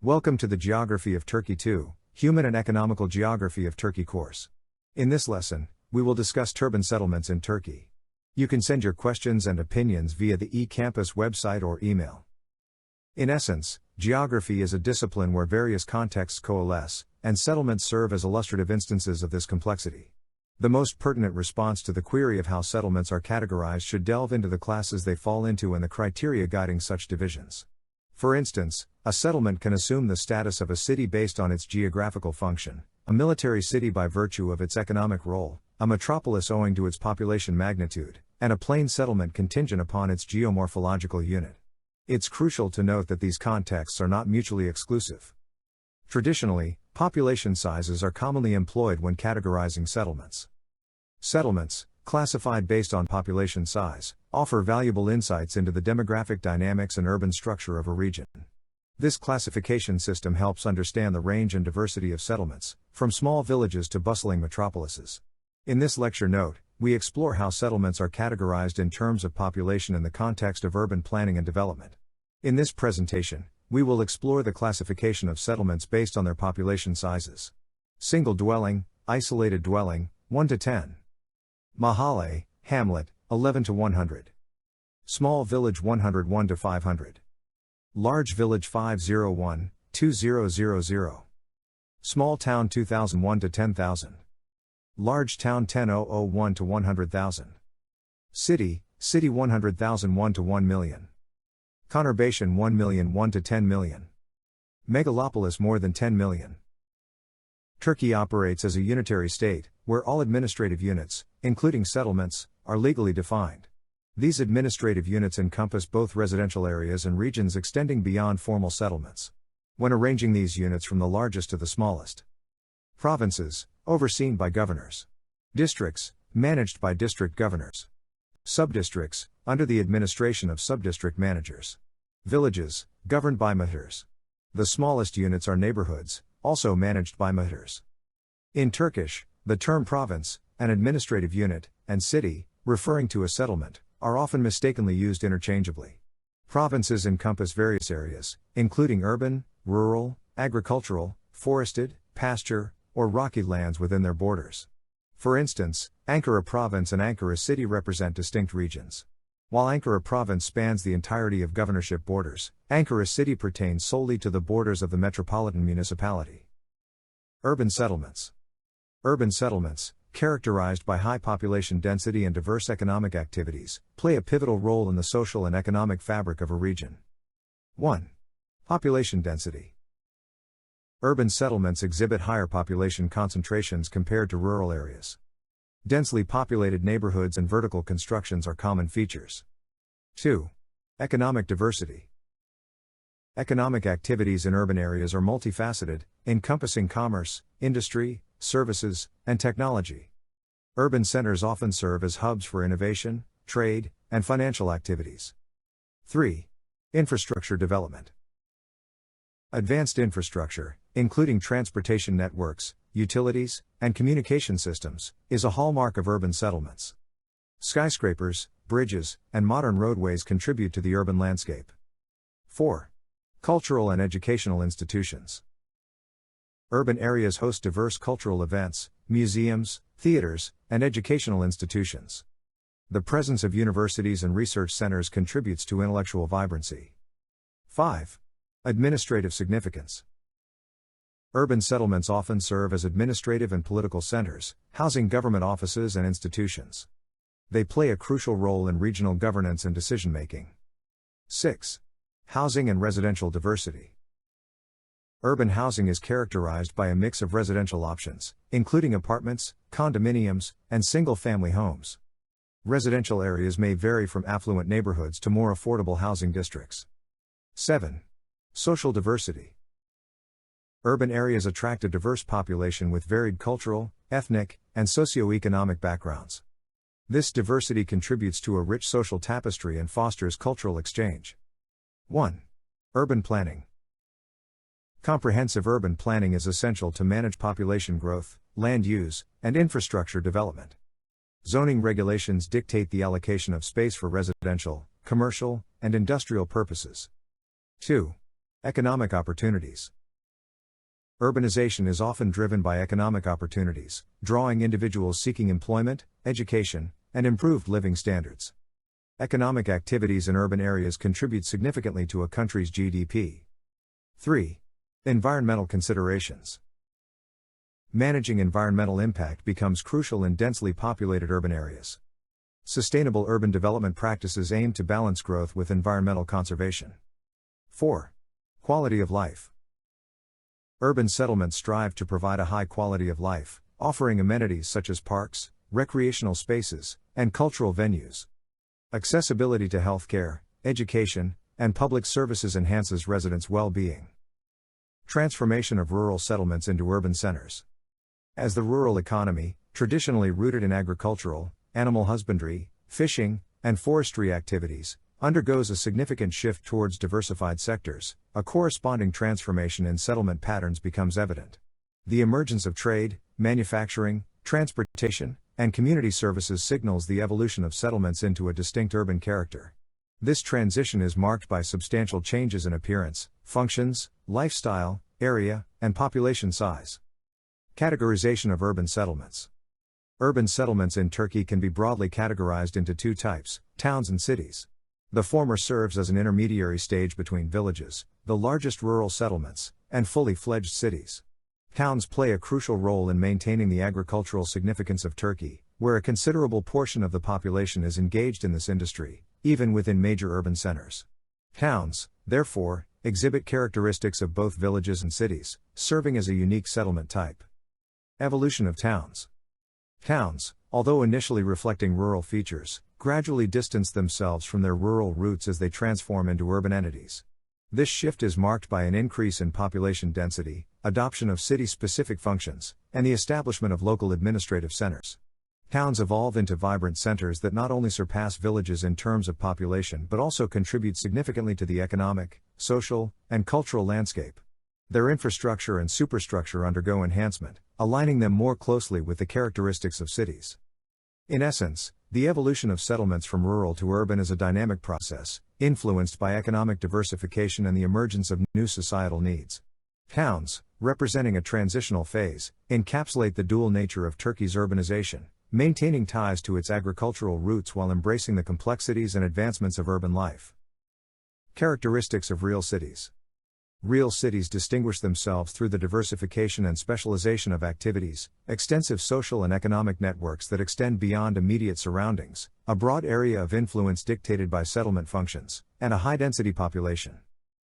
Welcome to the Geography of Turkey 2, Human and Economical Geography of Turkey course. In this lesson, we will discuss urban settlements in Turkey. You can send your questions and opinions via the eCampus website or email. In essence, geography is a discipline where various contexts coalesce, and settlements serve as illustrative instances of this complexity. The most pertinent response to the query of how settlements are categorized should delve into the classes they fall into and the criteria guiding such divisions. For instance, a settlement can assume the status of a city based on its geographical function, a military city by virtue of its economic role, a metropolis owing to its population magnitude, and a plain settlement contingent upon its geomorphological unit. It's crucial to note that these contexts are not mutually exclusive. Traditionally, population sizes are commonly employed when categorizing settlements. Settlements, classified based on population size, offer valuable insights into the demographic dynamics and urban structure of a region. This classification system helps understand the range and diversity of settlements, from small villages to bustling metropolises. In this lecture note, we explore how settlements are categorized in terms of population in the context of urban planning and development. In this presentation, we will explore the classification of settlements based on their population sizes. Single dwelling, isolated dwelling, 1 to 10. Mahalle, hamlet, 11 to 100. Small village 101 to 500. Large village 501, 2000. Small town 2001 to 10,000. Large town 10001 to 100,000. City 100,000 1 to 1 million. Conurbation 1 million 1 to 10 million. Megalopolis more than 10 million. Turkey operates as a unitary state, where all administrative units, including settlements, are legally defined. These administrative units encompass both residential areas and regions extending beyond formal settlements. When arranging these units from the largest to the smallest. Provinces, overseen by governors. Districts, managed by district governors. Subdistricts, under the administration of subdistrict managers. Villages, governed by muhtars. The smallest units are neighborhoods, also managed by muhtars. In Turkish, the term province, an administrative unit, and city, referring to a settlement, are often mistakenly used interchangeably. Provinces encompass various areas, including urban, rural, agricultural, forested, pasture, or rocky lands within their borders. For instance, Ankara Province and Ankara City represent distinct regions. While Ankara Province spans the entirety of governorship borders, Ankara City pertains solely to the borders of the metropolitan municipality. Urban settlements. Urban settlements, characterized by high population density and diverse economic activities, play a pivotal role in the social and economic fabric of a region. 1. Population density. Urban settlements exhibit higher population concentrations compared to rural areas. Densely populated neighborhoods and vertical constructions are common features. 2. Economic diversity. Economic activities in urban areas are multifaceted, encompassing commerce, industry, services, and technology. Urban centers often serve as hubs for innovation, trade, and financial activities. 3. Infrastructure development. Advanced infrastructure, including transportation networks, utilities, and communication systems, is a hallmark of urban settlements. Skyscrapers, bridges, and modern roadways contribute to the urban landscape. 4. Cultural and educational institutions. Urban areas host diverse cultural events, museums, theaters, and educational institutions. The presence of universities and research centers contributes to intellectual vibrancy. 5. Administrative significance. Urban settlements often serve as administrative and political centers, housing government offices and institutions. They play a crucial role in regional governance and decision-making. 6. Housing and residential diversity. Urban housing is characterized by a mix of residential options, including apartments, condominiums, and single-family homes. Residential areas may vary from affluent neighborhoods to more affordable housing districts. 7. Social diversity. Urban areas attract a diverse population with varied cultural, ethnic, and socio-economic backgrounds. This diversity contributes to a rich social tapestry and fosters cultural exchange. 1. Urban planning. Comprehensive urban planning is essential to manage population growth, land use, and infrastructure development. Zoning regulations dictate the allocation of space for residential, commercial, and industrial purposes. 2. Economic opportunities. Urbanization is often driven by economic opportunities, drawing individuals seeking employment, education, and improved living standards. Economic activities in urban areas contribute significantly to a country's GDP. 3. Environmental considerations. Managing environmental impact becomes crucial in densely populated urban areas. Sustainable urban development practices aim to balance growth with environmental conservation. 4. Quality of life. Urban settlements strive to provide a high quality of life, offering amenities such as parks, recreational spaces, and cultural venues. Accessibility to healthcare, education, and public services enhances residents' well-being. Transformation of rural settlements into urban centers. As the rural economy, traditionally rooted in agricultural, animal husbandry, fishing, and forestry activities, undergoes a significant shift towards diversified sectors, a corresponding transformation in settlement patterns becomes evident. The emergence of trade, manufacturing, transportation, and community services signals the evolution of settlements into a distinct urban character. This transition is marked by substantial changes in appearance, functions, lifestyle, area, and population size. Categorization of urban settlements. Urban settlements in Turkey can be broadly categorized into two types: towns and cities. The former serves as an intermediary stage between villages, the largest rural settlements, and fully fledged cities. Towns play a crucial role in maintaining the agricultural significance of Turkey, where a considerable portion of the population is engaged in this industry, even within major urban centers. Towns, therefore, exhibit characteristics of both villages and cities, serving as a unique settlement type. Evolution of towns. Towns, although initially reflecting rural features, gradually distance themselves from their rural roots as they transform into urban entities. This shift is marked by an increase in population density, adoption of city-specific functions, and the establishment of local administrative centers. Towns evolve into vibrant centers that not only surpass villages in terms of population but also contribute significantly to the economic, social, and cultural landscape. Their infrastructure and superstructure undergo enhancement, aligning them more closely with the characteristics of cities. In essence, the evolution of settlements from rural to urban is a dynamic process, influenced by economic diversification and the emergence of new societal needs. Towns, representing a transitional phase, encapsulate the dual nature of Turkey's urbanization, maintaining ties to its agricultural roots while embracing the complexities and advancements of urban life. Characteristics of real cities. Real cities distinguish themselves through the diversification and specialization of activities, extensive social and economic networks that extend beyond immediate surroundings, a broad area of influence dictated by settlement functions, and a high-density population.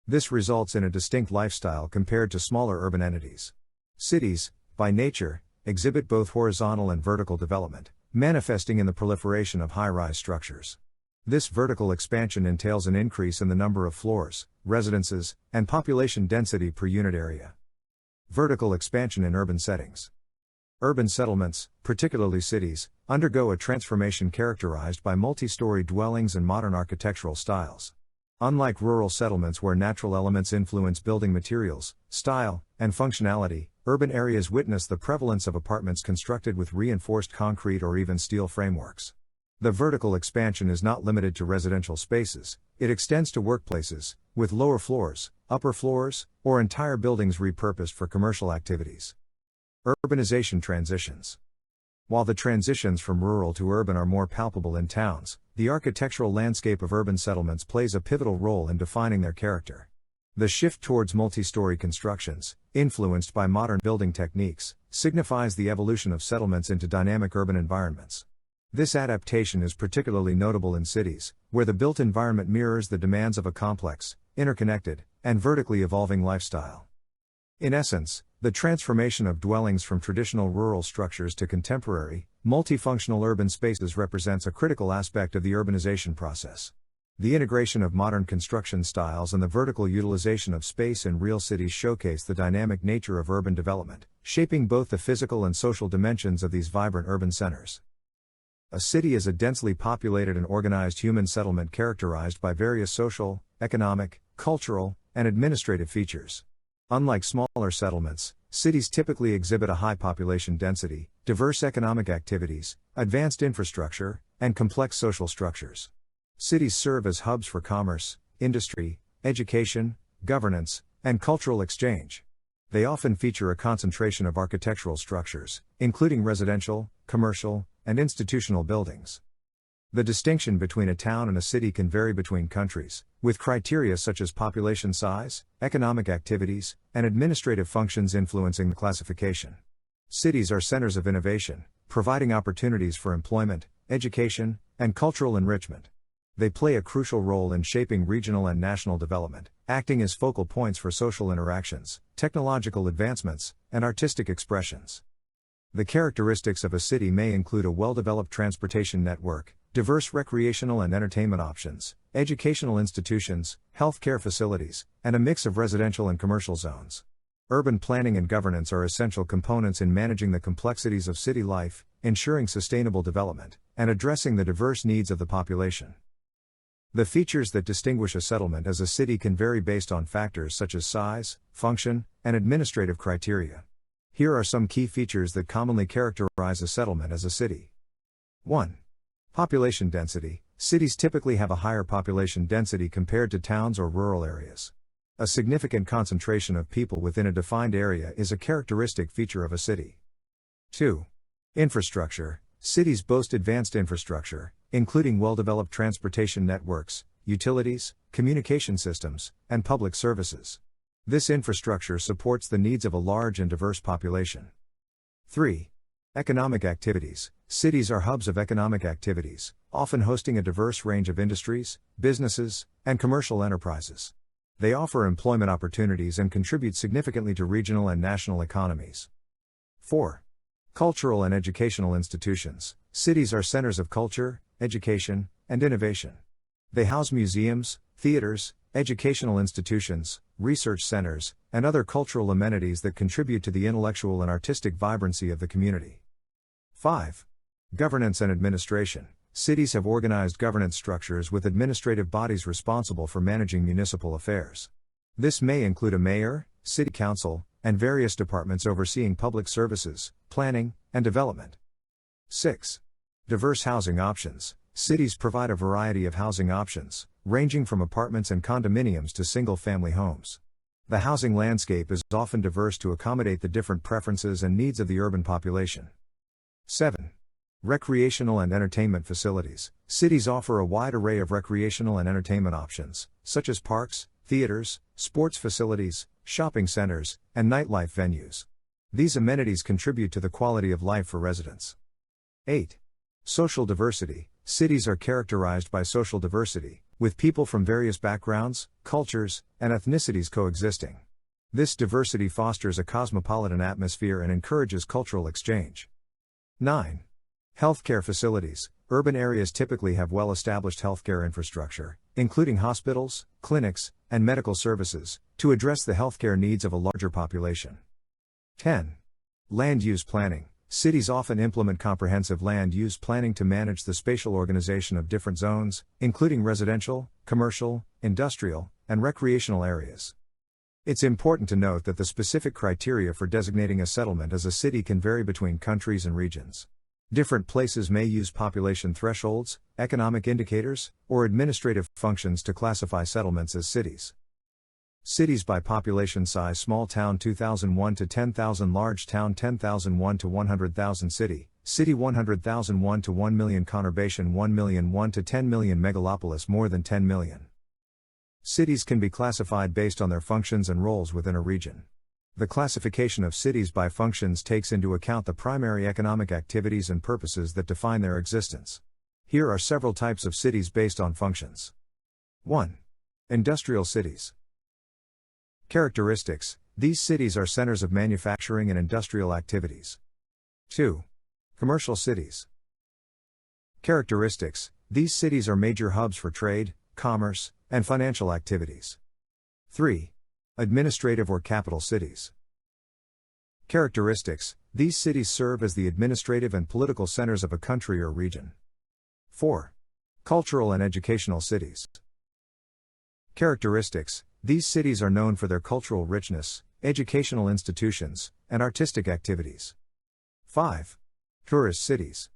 This results in a distinct lifestyle compared to smaller urban entities. Cities, by nature, exhibit both horizontal and vertical development, manifesting in the proliferation of high-rise structures. This vertical expansion entails an increase in the number of floors, residences, and population density per unit area. Vertical expansion in urban settings. Urban settlements, particularly cities, undergo a transformation characterized by multi-story dwellings and modern architectural styles. Unlike rural settlements where natural elements influence building materials, style, and functionality, urban areas witness the prevalence of apartments constructed with reinforced concrete or even steel frameworks. The vertical expansion is not limited to residential spaces, it extends to workplaces, with lower floors, upper floors, or entire buildings repurposed for commercial activities. Urbanization transitions. While the transitions from rural to urban are more palpable in towns, the architectural landscape of urban settlements plays a pivotal role in defining their character. The shift towards multi-story constructions, influenced by modern building techniques, signifies the evolution of settlements into dynamic urban environments. This adaptation is particularly notable in cities, where the built environment mirrors the demands of a complex, interconnected, and vertically evolving lifestyle. In essence, the transformation of dwellings from traditional rural structures to contemporary, multifunctional urban spaces represents a critical aspect of the urbanization process. The integration of modern construction styles and the vertical utilization of space in real cities showcase the dynamic nature of urban development, shaping both the physical and social dimensions of these vibrant urban centers. A city is a densely populated and organized human settlement characterized by various social, economic, cultural, and administrative features. Unlike smaller settlements, cities typically exhibit a high population density, diverse economic activities, advanced infrastructure, and complex social structures. Cities serve as hubs for commerce, industry, education, governance, and cultural exchange. They often feature a concentration of architectural structures, including residential, commercial, and institutional buildings. The distinction between a town and a city can vary between countries, with criteria such as population size, economic activities, and administrative functions influencing the classification. Cities are centers of innovation, providing opportunities for employment, education, and cultural enrichment. They play a crucial role in shaping regional and national development, acting as focal points for social interactions, technological advancements, and artistic expressions. The characteristics of a city may include a well-developed transportation network, diverse recreational and entertainment options, educational institutions, healthcare facilities, and a mix of residential and commercial zones. Urban planning and governance are essential components in managing the complexities of city life, ensuring sustainable development, and addressing the diverse needs of the population. The features that distinguish a settlement as a city can vary based on factors such as size, function, and administrative criteria. Here are some key features that commonly characterize a settlement as a city. 1. Population density. Cities typically have a higher population density compared to towns or rural areas. A significant concentration of people within a defined area is a characteristic feature of a city. 2. Infrastructure. Cities boast advanced infrastructure, including well-developed transportation networks, utilities, communication systems, and public services. This infrastructure supports the needs of a large and diverse population. 3. Economic activities. Cities are hubs of economic activities, often hosting a diverse range of industries, businesses, and commercial enterprises. They offer employment opportunities and contribute significantly to regional and national economies. 4. Cultural and educational institutions. Cities are centers of culture, education, and innovation. They house museums, theaters, educational institutions, research centers, and other cultural amenities that contribute to the intellectual and artistic vibrancy of the community. 5. Governance and administration. Cities have organized governance structures with administrative bodies responsible for managing municipal affairs. This may include a mayor, city council, and various departments overseeing public services, planning, and development. 6. Diverse housing options. Cities provide a variety of housing options, ranging from apartments and condominiums to single-family homes. The housing landscape is often diverse to accommodate the different preferences and needs of the urban population. 7. Recreational and entertainment facilities. Cities offer a wide array of recreational and entertainment options, such as parks, theaters, sports facilities, shopping centers, and nightlife venues. These amenities contribute to the quality of life for residents. 8. Social diversity. Cities are characterized by social diversity, with people from various backgrounds, cultures, and ethnicities coexisting. This diversity fosters a cosmopolitan atmosphere and encourages cultural exchange. 9. Healthcare facilities. Urban areas typically have well-established healthcare infrastructure, including hospitals, clinics, and medical services, to address the healthcare needs of a larger population. 10. Land use planning. Cities often implement comprehensive land use planning to manage the spatial organization of different zones, including residential, commercial, industrial, and recreational areas. It's important to note that the specific criteria for designating a settlement as a city can vary between countries and regions. Different places may use population thresholds, economic indicators, or administrative functions to classify settlements as cities. Cities by population size: small town 2001 to 10,000, large town 10,001 to 100,000, city 100,001 to 1 million, conurbation 1,000,001 to 10 million, megalopolis more than 10 million. Cities can be classified based on their functions and roles within a region. The classification of cities by functions takes into account the primary economic activities and purposes that define their existence. Here are several types of cities based on functions. 1. Industrial cities. Characteristics: these cities are centers of manufacturing and industrial activities. 2. Commercial cities. Characteristics: these cities are major hubs for trade, commerce, and financial activities. 3. Administrative or capital cities. Characteristics: these cities serve as the administrative and political centers of a country or region. 4. Cultural and educational cities. Characteristics: these cities are known for their cultural richness, educational institutions, and artistic activities. 5. Tourist cities.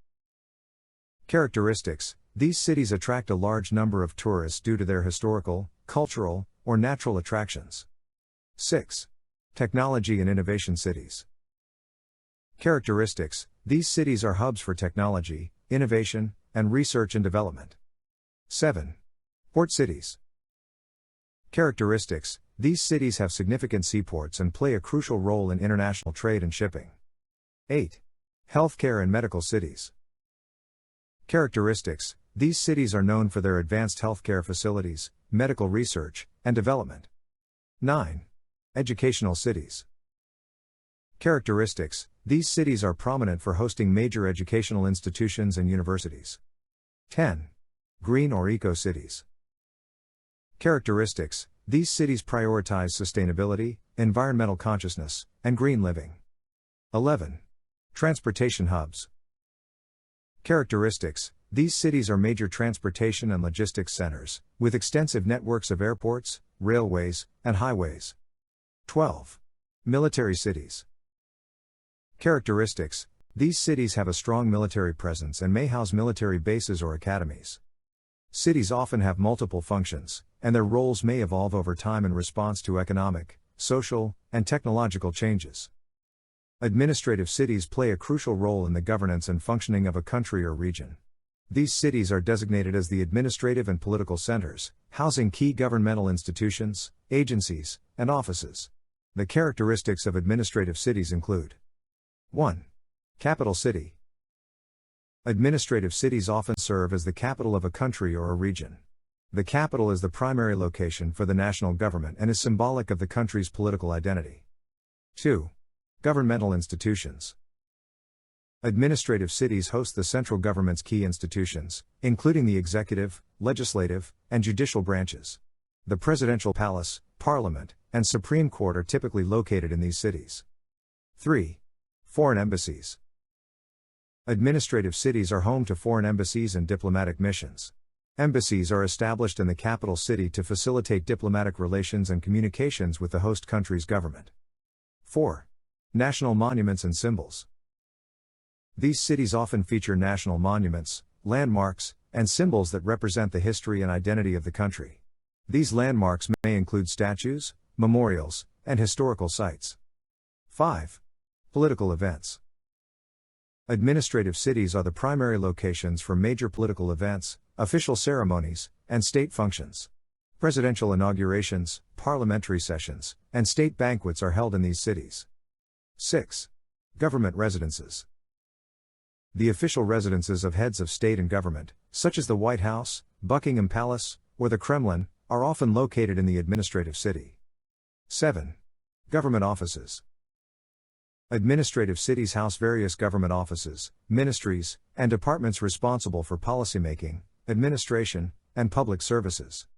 Characteristics: these cities attract a large number of tourists due to their historical, cultural, or natural attractions. 6. Technology and innovation cities. Characteristics: these cities are hubs for technology, innovation, and research and development. 7. Port cities. Characteristics: these cities have significant seaports and play a crucial role in international trade and shipping. 8. Healthcare and medical cities. Characteristics: these cities are known for their advanced healthcare facilities, medical research, and development. 9. Educational cities. Characteristics: these cities are prominent for hosting major educational institutions and universities. 10. Green or eco-cities. Characteristics: these cities prioritize sustainability, environmental consciousness, and green living. 11. Transportation hubs. Characteristics: these cities are major transportation and logistics centers, with extensive networks of airports, railways, and highways. 12. Military cities. Characteristics: these cities have a strong military presence and may house military bases or academies. Cities often have multiple functions, and their roles may evolve over time in response to economic, social, and technological changes. Administrative cities play a crucial role in the governance and functioning of a country or region. These cities are designated as the administrative and political centers, housing key governmental institutions, agencies, and offices. The characteristics of administrative cities include: 1. Capital city. Administrative cities often serve as the capital of a country or a region. The capital is the primary location for the national government and is symbolic of the country's political identity. 2. Governmental institutions. Administrative cities host the central government's key institutions, including the executive, legislative, and judicial branches. The presidential palace, parliament, and Supreme Court are typically located in these cities. 3. Foreign embassies. Administrative cities are home to foreign embassies and diplomatic missions. Embassies are established in the capital city to facilitate diplomatic relations and communications with the host country's government. 4. National monuments and symbols. These cities often feature national monuments, landmarks, and symbols that represent the history and identity of the country. These landmarks may include statues, memorials, and historical sites. 5. Political events. Administrative cities are the primary locations for major political events, official ceremonies, and state functions. Presidential inaugurations, parliamentary sessions, and state banquets are held in these cities. 6. Government residences. The official residences of heads of state and government, such as the White House, Buckingham Palace, or the Kremlin, are often located in the administrative city. 7. Government offices. Administrative cities house various government offices, ministries, and departments responsible for policymaking, administration, and public services.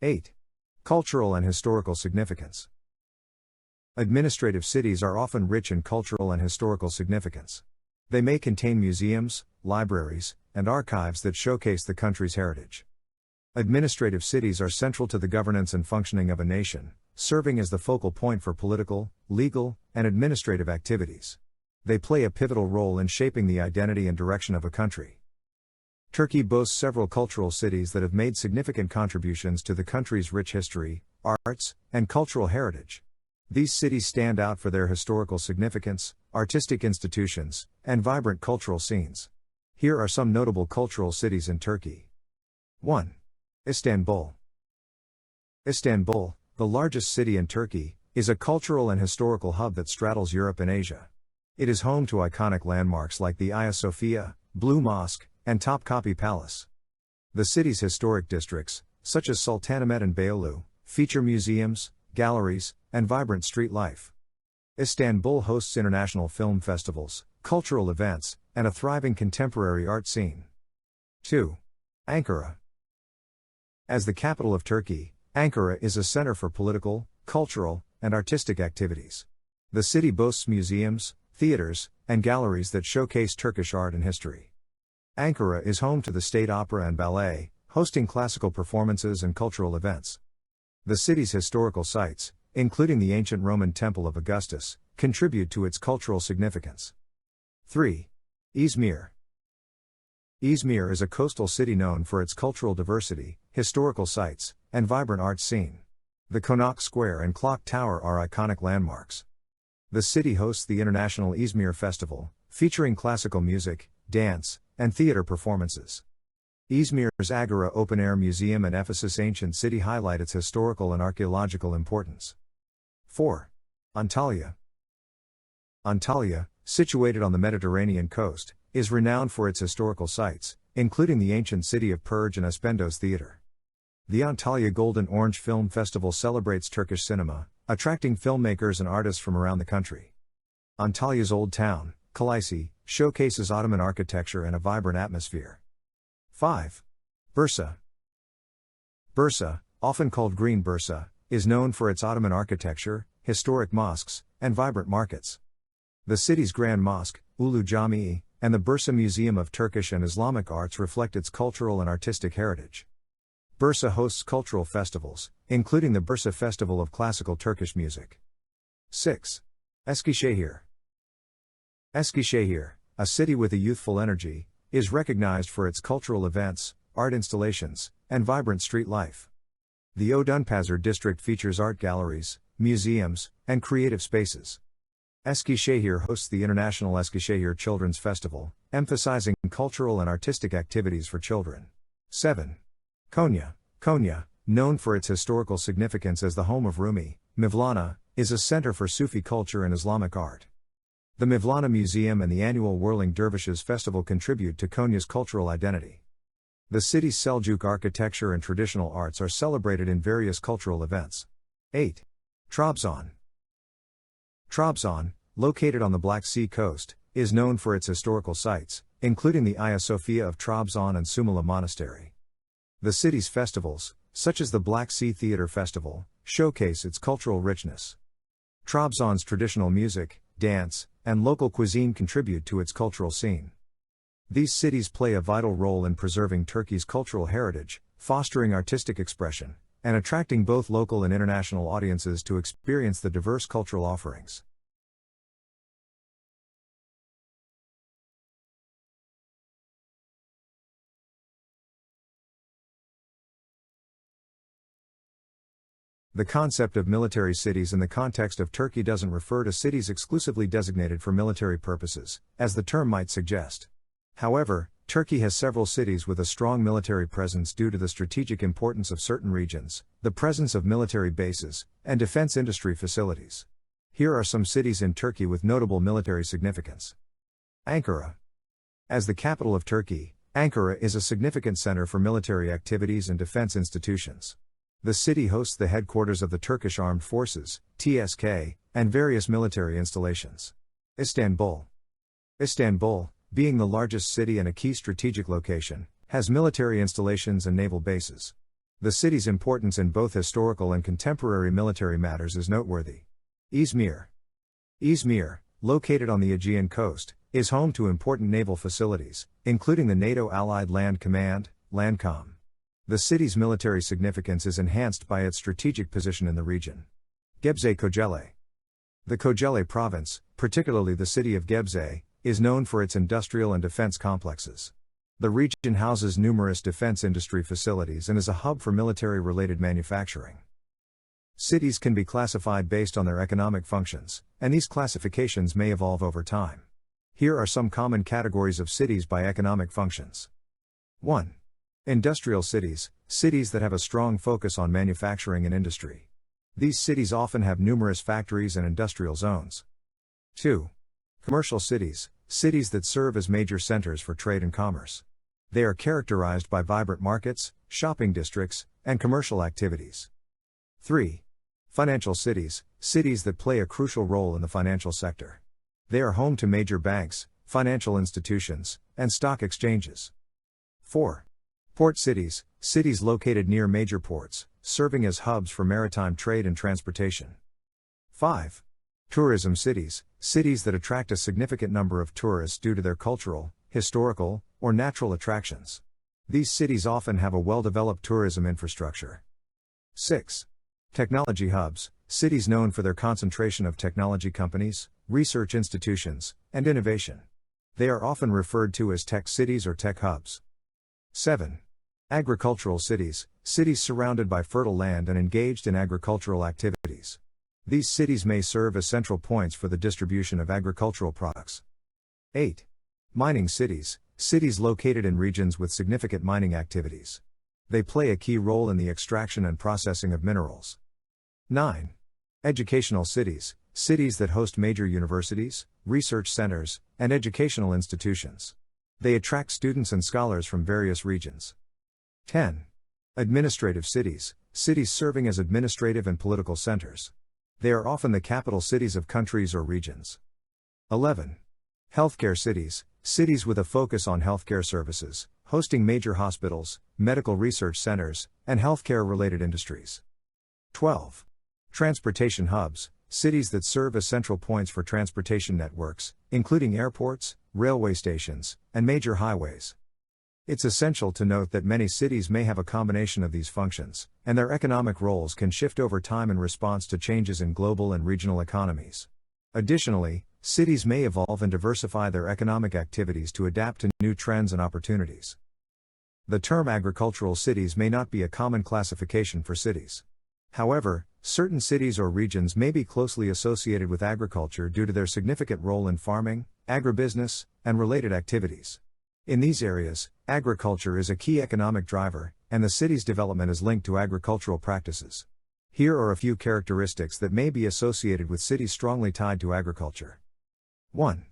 8. Cultural and historical significance. Administrative cities are often rich in cultural and historical significance. They may contain museums, libraries, and archives that showcase the country's heritage. Administrative cities are central to the governance and functioning of a nation, serving as the focal point for political, legal, and administrative activities. They play a pivotal role in shaping the identity and direction of a country. Turkey boasts several cultural cities that have made significant contributions to the country's rich history, arts, and cultural heritage. These cities stand out for their historical significance, artistic institutions, and vibrant cultural scenes. Here are some notable cultural cities in Turkey. 1. Istanbul. Istanbul, the largest city in Turkey, is a cultural and historical hub that straddles Europe and Asia. It is home to iconic landmarks like the Hagia Sophia, Blue Mosque, and Topkapi Palace. The city's historic districts, such as Sultanahmet and Beyoğlu, feature museums, galleries, and vibrant street life. Istanbul hosts international film festivals, cultural events, and a thriving contemporary art scene. 2. Ankara. As the capital of Turkey, Ankara is a center for political, cultural, and artistic activities. The city boasts museums, theaters, and galleries that showcase Turkish art and history. Ankara is home to the State Opera and Ballet, hosting classical performances and cultural events. The city's historical sites, including the ancient Roman Temple of Augustus, contribute to its cultural significance. 3. Izmir. Izmir is a coastal city known for its cultural diversity, historical sites, and vibrant art scene. The Konak Square and Clock Tower are iconic landmarks. The city hosts the International Izmir Festival, featuring classical music, dance, and theater performances. Izmir's Agora Open Air Museum and Ephesus Ancient City highlight its historical and archaeological importance. 4. Antalya. Antalya, situated on the Mediterranean coast, is renowned for its historical sites, including the ancient city of Perge and Aspendos Theatre. The Antalya Golden Orange Film Festival celebrates Turkish cinema, attracting filmmakers and artists from around the country. Antalya's Old Town, ÇALİşKAN, showcases Ottoman architecture and a vibrant atmosphere. 5. Bursa. Bursa, often called Green Bursa, is known for its Ottoman architecture, historic mosques, and vibrant markets. The city's Grand Mosque, Ulu Camii, and the Bursa Museum of Turkish and Islamic Arts reflect its cultural and artistic heritage. Bursa hosts cultural festivals, including the Bursa Festival of Classical Turkish Music. 6. Eskişehir. Eskişehir, a city with a youthful energy, is recognized for its cultural events, art installations, and vibrant street life. The Odunpazarı district features art galleries, museums, and creative spaces. Eskişehir hosts the International Eskişehir Children's Festival, emphasizing cultural and artistic activities for children. 7. Konya. Konya, known for its historical significance as the home of Rumi, Mevlana, is a center for Sufi culture and Islamic art. The Mevlana Museum and the annual Whirling Dervishes Festival contribute to Konya's cultural identity. The city's Seljuk architecture and traditional arts are celebrated in various cultural events. 8. Trabzon. Trabzon, located on the Black Sea coast, is known for its historical sites, including the Hagia Sophia of Trabzon and Sumala Monastery. The city's festivals, such as the Black Sea Theatre Festival, showcase its cultural richness. Trabzon's traditional music, dance, and local cuisine contribute to its cultural scene. These cities play a vital role in preserving Turkey's cultural heritage, fostering artistic expression, and attracting both local and international audiences to experience the diverse cultural offerings. The concept of military cities in the context of Turkey doesn't refer to cities exclusively designated for military purposes, as the term might suggest. However, Turkey has several cities with a strong military presence due to the strategic importance of certain regions, the presence of military bases, and defense industry facilities. Here are some cities in Turkey with notable military significance. Ankara. As the capital of Turkey, Ankara is a significant center for military activities and defense institutions. The city hosts the headquarters of the Turkish Armed Forces, TSK, and various military installations. Istanbul. Istanbul, being the largest city and a key strategic location, has military installations and naval bases. The city's importance in both historical and contemporary military matters is noteworthy. Izmir. Izmir, located on the Aegean coast, is home to important naval facilities, including the NATO Allied Land Command, Landcom. The city's military significance is enhanced by its strategic position in the region. Gebze-Kocaeli. The Kocaeli province, particularly the city of Gebze, is known for its industrial and defense complexes. The region houses numerous defense industry facilities and is a hub for military-related manufacturing. Cities can be classified based on their economic functions, and these classifications may evolve over time. Here are some common categories of cities by economic functions. 1. Industrial cities, cities that have a strong focus on manufacturing and industry. These cities often have numerous factories and industrial zones. 2. Commercial cities, cities that serve as major centers for trade and commerce. They are characterized by vibrant markets, shopping districts, and commercial activities. 3. Financial cities, cities that play a crucial role in the financial sector. They are home to major banks, financial institutions, and stock exchanges. 4. Port cities, cities located near major ports, serving as hubs for maritime trade and transportation. 5. Tourism cities, cities that attract a significant number of tourists due to their cultural, historical, or natural attractions. These cities often have a well-developed tourism infrastructure. 6. Technology hubs, cities known for their concentration of technology companies, research institutions, and innovation. They are often referred to as tech cities or tech hubs. 7. Agricultural cities, cities surrounded by fertile land and engaged in agricultural activities. These cities may serve as central points for the distribution of agricultural products. 8. Mining cities, cities located in regions with significant mining activities. They play a key role in the extraction and processing of minerals. 9. Educational cities, cities that host major universities, research centers, and educational institutions. They attract students and scholars from various regions. 10. Administrative cities, cities serving as administrative and political centers. They are often the capital cities of countries or regions. 11. Healthcare cities, cities with a focus on healthcare services, hosting major hospitals, medical research centers, and healthcare-related industries. 12. Transportation hubs, cities that serve as central points for transportation networks, including airports, railway stations, and major highways. It's essential to note that many cities may have a combination of these functions, and their economic roles can shift over time in response to changes in global and regional economies. Additionally, cities may evolve and diversify their economic activities to adapt to new trends and opportunities. The term agricultural cities may not be a common classification for cities. However, certain cities or regions may be closely associated with agriculture due to their significant role in farming, agribusiness, and related activities. In these areas, agriculture is a key economic driver, and the city's development is linked to agricultural practices. Here are a few characteristics that may be associated with cities strongly tied to agriculture. 1.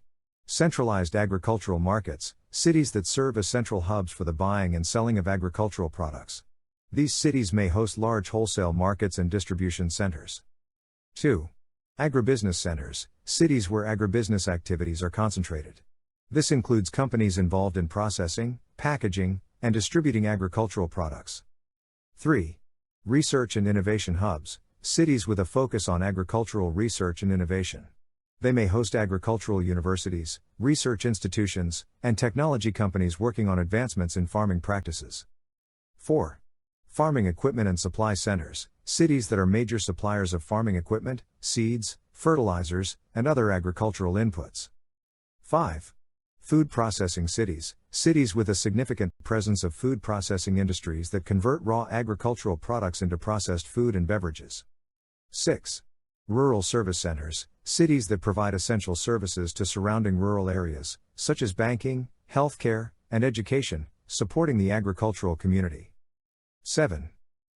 Centralized agricultural markets, cities that serve as central hubs for the buying and selling of agricultural products. These cities may host large wholesale markets and distribution centers. 2. Agribusiness centers, cities where agribusiness activities are concentrated. This includes companies involved in processing, packaging, and distributing agricultural products. 3. Research and innovation hubs, cities with a focus on agricultural research and innovation. They may host agricultural universities, research institutions, and technology companies working on advancements in farming practices. 4. Farming equipment and supply centers, cities that are major suppliers of farming equipment, seeds, fertilizers, and other agricultural inputs. 5. Food processing cities, cities with a significant presence of food processing industries that convert raw agricultural products into processed food and beverages. 6. Rural service centers, cities that provide essential services to surrounding rural areas, such as banking, healthcare, and education, supporting the agricultural community. 7.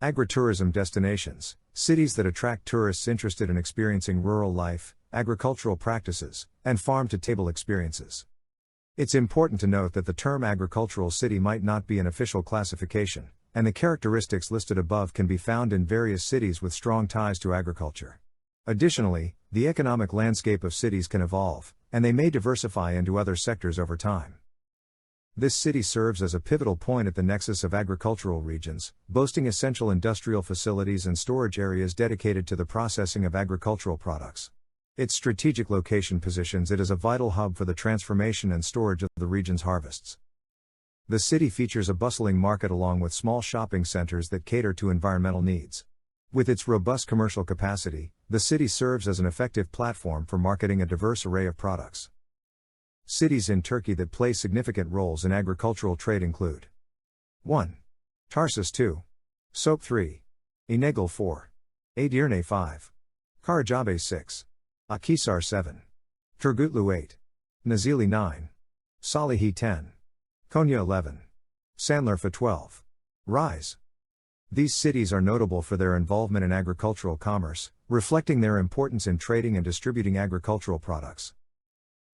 Agritourism destinations, cities that attract tourists interested in experiencing rural life, agricultural practices, and farm-to-table experiences. It's important to note that the term agricultural city might not be an official classification, and the characteristics listed above can be found in various cities with strong ties to agriculture. Additionally, the economic landscape of cities can evolve, and they may diversify into other sectors over time. This city serves as a pivotal point at the nexus of agricultural regions, boasting essential industrial facilities and storage areas dedicated to the processing of agricultural products. Its strategic location positions it as a vital hub for the transformation and storage of the region's harvests. The city features a bustling market along with small shopping centers that cater to environmental needs. With its robust commercial capacity, the city serves as an effective platform for marketing a diverse array of products. Cities in Turkey that play significant roles in agricultural trade include 1. Tarsus 2. Sop 3. İnegöl 4. Edirne 5. Karacabey 6. Akhisar 7. Turgutlu 8. Nazilli 9. Salih 10. Konya 11. Sanliurfa 12. Rise. These cities are notable for their involvement in agricultural commerce, reflecting their importance in trading and distributing agricultural products.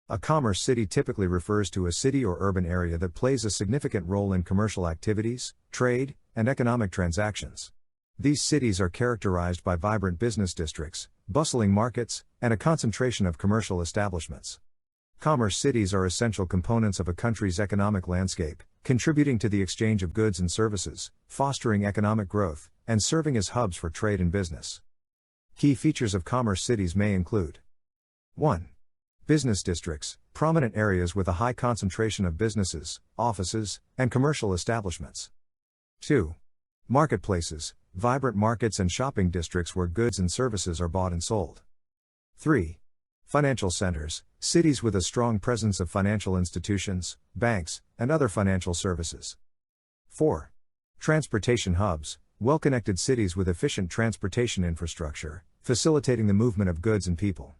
A commerce city typically refers to a city or urban area that plays a significant role in commercial activities, trade, and economic transactions. These cities are characterized by vibrant business districts, bustling markets, and a concentration of commercial establishments. Commerce cities are essential components of a country's economic landscape, contributing to the exchange of goods and services, fostering economic growth, and serving as hubs for trade and business. Key features of commerce cities may include 1. Business districts, prominent areas with a high concentration of businesses, offices, and commercial establishments. 2. Marketplaces, vibrant markets and shopping districts where goods and services are bought and sold. 3. Financial centers, cities with a strong presence of financial institutions, banks, and other financial services. 4. Transportation hubs, well-connected cities with efficient transportation infrastructure, facilitating the movement of goods and people.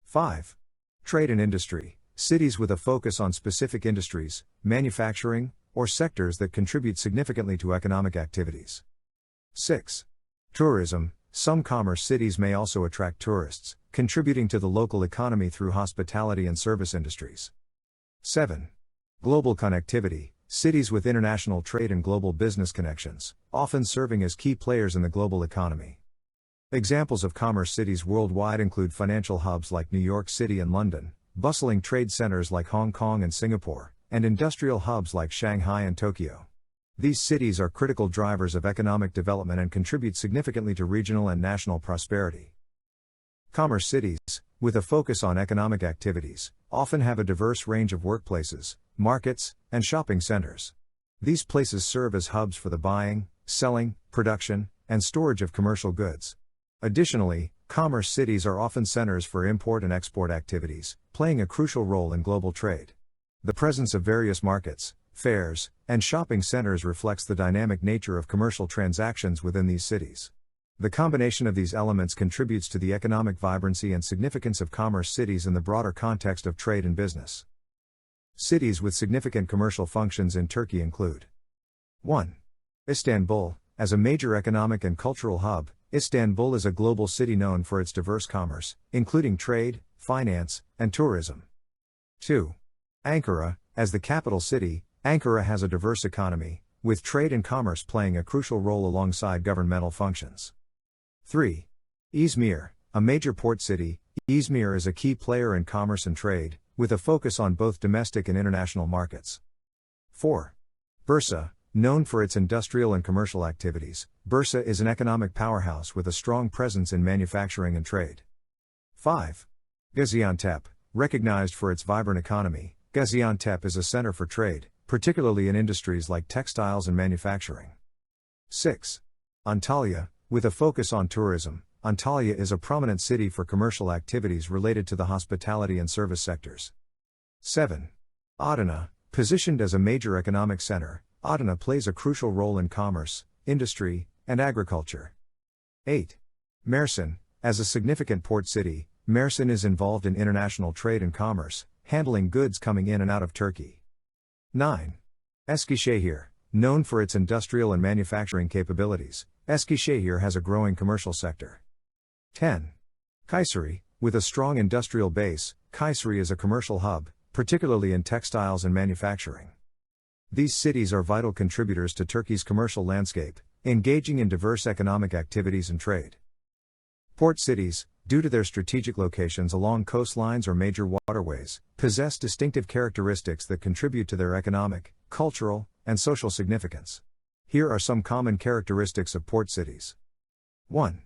5. Trade and industry, cities with a focus on specific industries, manufacturing, or sectors that contribute significantly to economic activities. 6. Tourism, some commerce cities may also attract tourists, contributing to the local economy through hospitality and service industries. 7. Global connectivity, cities with international trade and global business connections, often serving as key players in the global economy. Examples of commerce cities worldwide include financial hubs like New York City and London, bustling trade centers like Hong Kong and Singapore, and industrial hubs like Shanghai and Tokyo. These cities are critical drivers of economic development and contribute significantly to regional and national prosperity. Commerce cities, with a focus on economic activities, often have a diverse range of workplaces, markets, and shopping centers. These places serve as hubs for the buying, selling, production, and storage of commercial goods. Additionally, commerce cities are often centers for import and export activities, playing a crucial role in global trade. The presence of various markets, fairs, and shopping centers reflects the dynamic nature of commercial transactions within these cities. The combination of these elements contributes to the economic vibrancy and significance of commerce cities in the broader context of trade and business. Cities with significant commercial functions in Turkey include 1. Istanbul, as a major economic and cultural hub, Istanbul is a global city known for its diverse commerce, including trade, finance, and tourism. 2. Ankara, as the capital city, Ankara has a diverse economy, with trade and commerce playing a crucial role alongside governmental functions. 3. Izmir, a major port city, Izmir is a key player in commerce and trade, with a focus on both domestic and international markets. 4. Bursa, known for its industrial and commercial activities, Bursa is an economic powerhouse with a strong presence in manufacturing and trade. 5. Gaziantep, recognized for its vibrant economy, Gaziantep is a center for trade, particularly in industries like textiles and manufacturing. 6. Antalya, with a focus on tourism, Antalya is a prominent city for commercial activities related to the hospitality and service sectors. 7. Adana, positioned as a major economic center, Adana plays a crucial role in commerce, industry, and agriculture. 8. Mersin, as a significant port city, Mersin is involved in international trade and commerce, handling goods coming in and out of Turkey. 9. Eskişehir, known for its industrial and manufacturing capabilities, Eskişehir has a growing commercial sector. 10. Kayseri, with a strong industrial base, Kayseri is a commercial hub, particularly in textiles and manufacturing. These cities are vital contributors to Turkey's commercial landscape, engaging in diverse economic activities and trade. Port cities, due to their strategic locations along coastlines or major waterways, possess distinctive characteristics that contribute to their economic, cultural, and social significance. Here are some common characteristics of port cities. 1.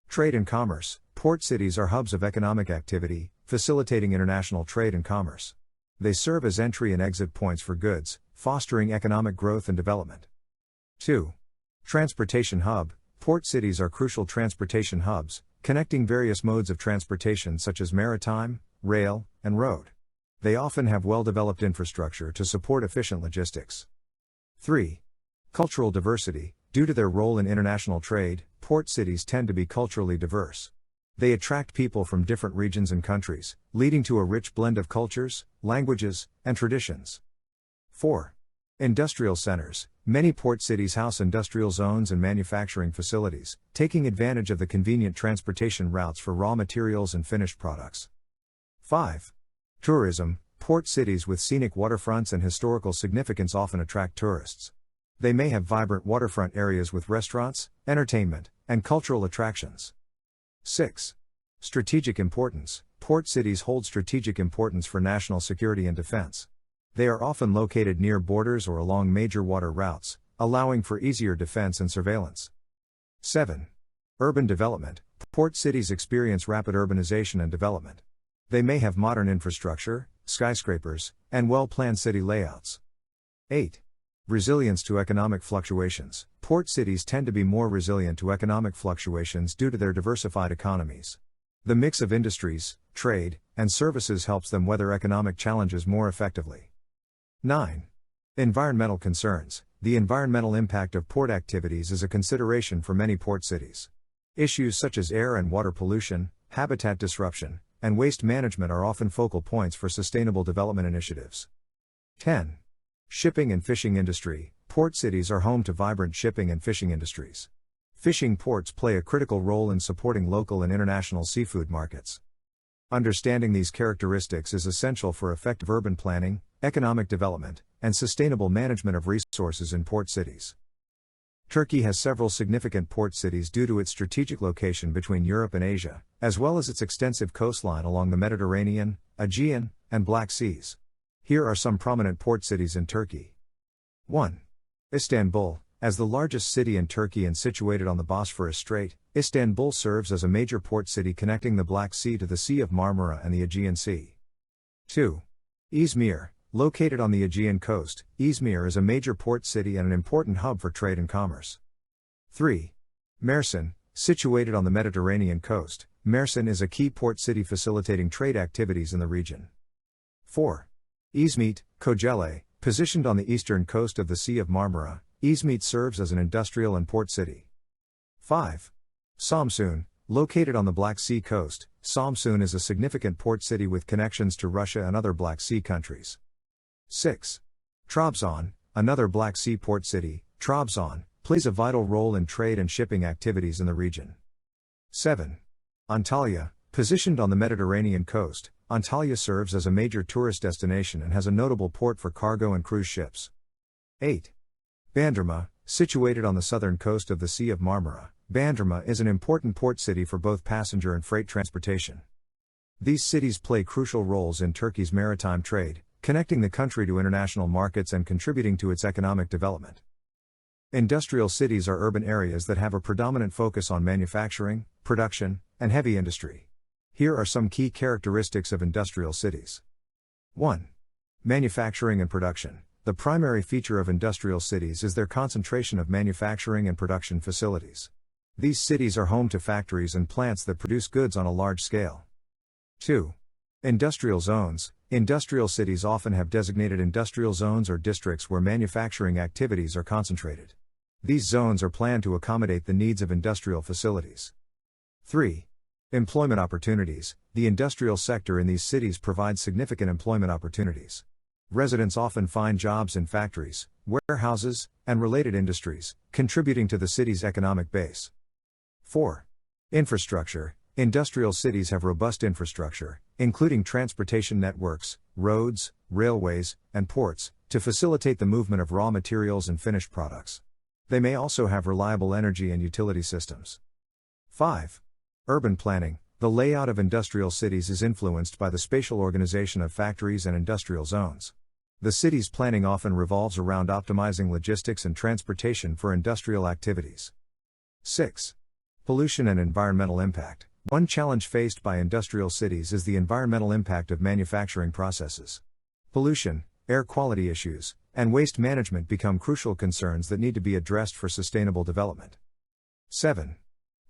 Trade and commerce. Port cities are hubs of economic activity, facilitating international trade and commerce. They serve as entry and exit points for goods, fostering economic growth and development. 2. Transportation hub. Port cities are crucial transportation hubs, connecting various modes of transportation such as maritime, rail, and road. They often have well-developed infrastructure to support efficient logistics. 3. Cultural diversity. Due to their role in international trade, port cities tend to be culturally diverse. They attract people from different regions and countries, leading to a rich blend of cultures, languages, and traditions. 4. Industrial centers. Many port cities house industrial zones and manufacturing facilities, taking advantage of the convenient transportation routes for raw materials and finished products. 5. Tourism. Port cities with scenic waterfronts and historical significance often attract tourists. They may have vibrant waterfront areas with restaurants, entertainment, and cultural attractions. 6. Strategic importance. Port cities hold strategic importance for national security and defense. They are often located near borders or along major water routes, allowing for easier defense and surveillance. 7. Urban development. Port cities experience rapid urbanization and development. They may have modern infrastructure, skyscrapers, and well-planned city layouts. 8. Resilience to economic fluctuations. Port cities tend to be more resilient to economic fluctuations due to their diversified economies. The mix of industries, trade, and services helps them weather economic challenges more effectively. 9. Environmental concerns. the environmental impact of port activities is a consideration for many port cities. Issues such as air and water pollution, habitat disruption, and waste management are often focal points for sustainable development initiatives. 10. Shipping and fishing industry. Port cities are home to vibrant shipping and fishing industries. Fishing ports play a critical role in supporting local and international seafood markets. Understanding these characteristics is essential for effective urban planning, economic development, and sustainable management of resources in port cities. Turkey has several significant port cities due to its strategic location between Europe and Asia, as well as its extensive coastline along the Mediterranean, Aegean, and Black Seas. Here are some prominent port cities in Turkey. 1. Istanbul. As the largest city in Turkey and situated on the Bosphorus Strait, Istanbul serves as a major port city connecting the Black Sea to the Sea of Marmara and the Aegean Sea. 2. Izmir. Located on the Aegean coast, Izmir is a major port city and an important hub for trade and commerce. 3. Mersin. Situated on the Mediterranean coast, Mersin is a key port city facilitating trade activities in the region. 4. Izmit, Kocaeli. Positioned on the eastern coast of the Sea of Marmara, Izmit serves as an industrial and port city. 5. Samsun. Located on the Black Sea coast, Samsun is a significant port city with connections to Russia and other Black Sea countries. 6. Trabzon, another Black Sea port city, Trabzon, plays a vital role in trade and shipping activities in the region. 7. Antalya, positioned on the Mediterranean coast, Antalya serves as a major tourist destination and has a notable port for cargo and cruise ships. 8. Bandırma, situated on the southern coast of the Sea of Marmara, Bandırma is an important port city for both passenger and freight transportation. These cities play crucial roles in Turkey's maritime trade, connecting the country to international markets and contributing to its economic development. Industrial cities are urban areas that have a predominant focus on manufacturing, production, and heavy industry. Here are some key characteristics of industrial cities. 1. Manufacturing and production. The primary feature of industrial cities is their concentration of manufacturing and production facilities. These cities are home to factories and plants that produce goods on a large scale. 2. Industrial zones. Industrial cities often have designated industrial zones or districts where manufacturing activities are concentrated. These zones are planned to accommodate the needs of industrial facilities. 3. Employment opportunities. The industrial sector in these cities provides significant employment opportunities. Residents often find jobs in factories, warehouses, and related industries, contributing to the city's economic base. 4. Infrastructure. Industrial cities have robust infrastructure, including transportation networks, roads, railways, and ports, to facilitate the movement of raw materials and finished products. They may also have reliable energy and utility systems. 5. Urban planning. The layout of industrial cities is influenced by the spatial organization of factories and industrial zones. The city's planning often revolves around optimizing logistics and transportation for industrial activities. 6. Pollution and environmental impact. One challenge faced by industrial cities is the environmental impact of manufacturing processes. Pollution, air quality issues, and waste management become crucial concerns that need to be addressed for sustainable development. 7.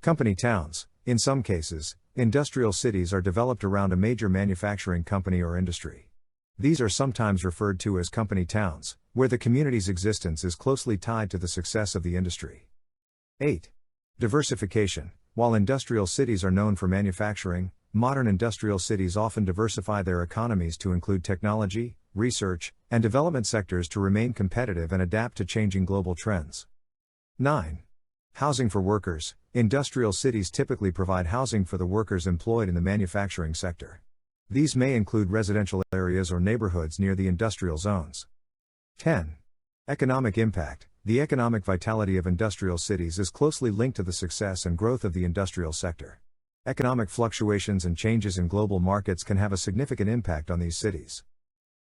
Company towns. In some cases, industrial cities are developed around a major manufacturing company or industry. These are sometimes referred to as company towns, where the community's existence is closely tied to the success of the industry. 8. Diversification. While industrial cities are known for manufacturing, modern industrial cities often diversify their economies to include technology, research, and development sectors to remain competitive and adapt to changing global trends. 9. Housing for workers. Industrial cities typically provide housing for the workers employed in the manufacturing sector. These may include residential areas or neighborhoods near the industrial zones. 10. Economic impact. The economic vitality of industrial cities is closely linked to the success and growth of the industrial sector. Economic fluctuations and changes in global markets can have a significant impact on these cities.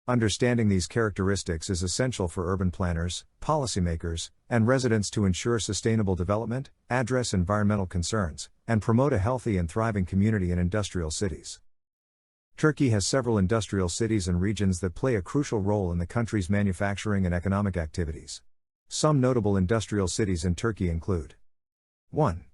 Understanding these characteristics is essential for urban planners, policymakers, and residents to ensure sustainable development, address environmental concerns, and promote a healthy and thriving community in industrial cities. Turkey has several industrial cities and regions that play a crucial role in the country's manufacturing and economic activities. Some notable industrial cities in Turkey include 1.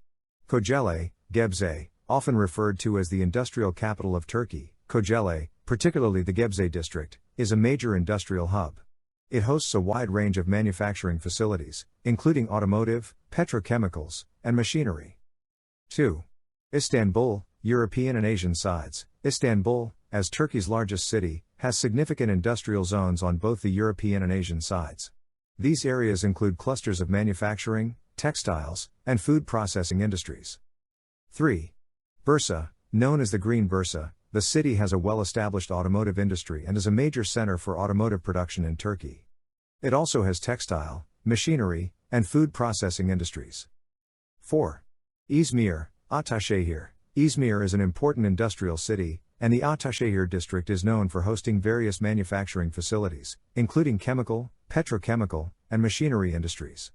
Kocaeli, Gebze, often referred to as the industrial capital of Turkey. Kocaeli, particularly the Gebze district, is a major industrial hub. It hosts a wide range of manufacturing facilities, including automotive, petrochemicals, and machinery. 2. Istanbul, European and Asian sides. Istanbul, as Turkey's largest city, has significant industrial zones on both the European and Asian sides. These areas include clusters of manufacturing, textiles, and food processing industries. 3. Bursa, known as the Green Bursa, the city has a well-established automotive industry and is a major center for automotive production in Turkey. It also has textile, machinery, and food processing industries. 4. Izmir, Ataşehir. Izmir is an important industrial city, and the Ataşehir district is known for hosting various manufacturing facilities, including chemical, petrochemical, and machinery industries.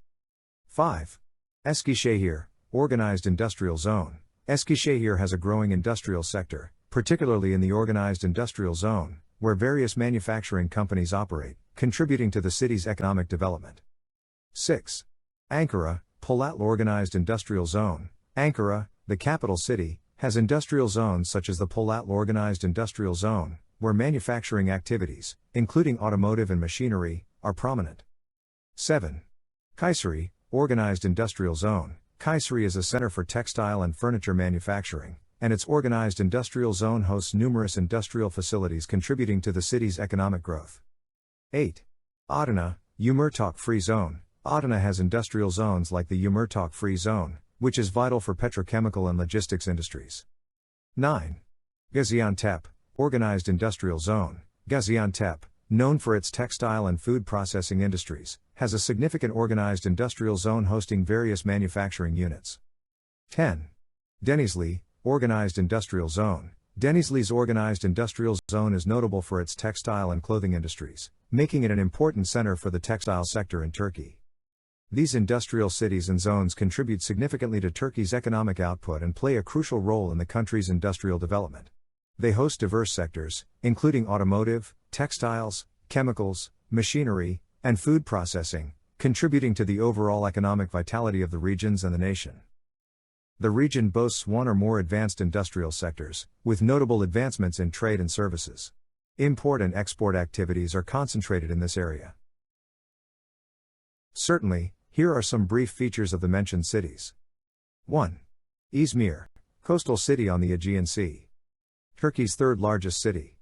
5. Eskişehir, Organized Industrial Zone. Eskişehir has a growing industrial sector, particularly in the Organized Industrial Zone, where various manufacturing companies operate, contributing to the city's economic development. 6. Ankara, Polatlı Organized Industrial Zone. Ankara, the capital city, has industrial zones such as the Polatlı Organized Industrial Zone, where manufacturing activities, including automotive and machinery, are prominent. 7. Kayseri, Organized Industrial Zone. Kayseri is a center for textile and furniture manufacturing, and its organized industrial zone hosts numerous industrial facilities contributing to the city's economic growth. 8. Adana, Yumurtak Free Zone. Adana has industrial zones like the Yumurtak Free Zone, which is vital for petrochemical and logistics industries. 9. Gaziantep, Organized Industrial Zone. Gaziantep, known for its textile and food processing industries, has a significant organized industrial zone hosting various manufacturing units. 10. Denizli, Organized Industrial Zone. Denizli's organized industrial zone is notable for its textile and clothing industries, making it an important center for the textile sector in Turkey. These industrial cities and zones contribute significantly to Turkey's economic output and play a crucial role in the country's industrial development. They host diverse sectors, including automotive, textiles, chemicals, machinery, and food processing, contributing to the overall economic vitality of the regions and the nation. The region boasts one or more advanced industrial sectors, with notable advancements in trade and services. Import and export activities are concentrated in this area. Certainly, here are some brief features of the mentioned cities. 1. Izmir, coastal city on the Aegean Sea. Turkey's third largest city.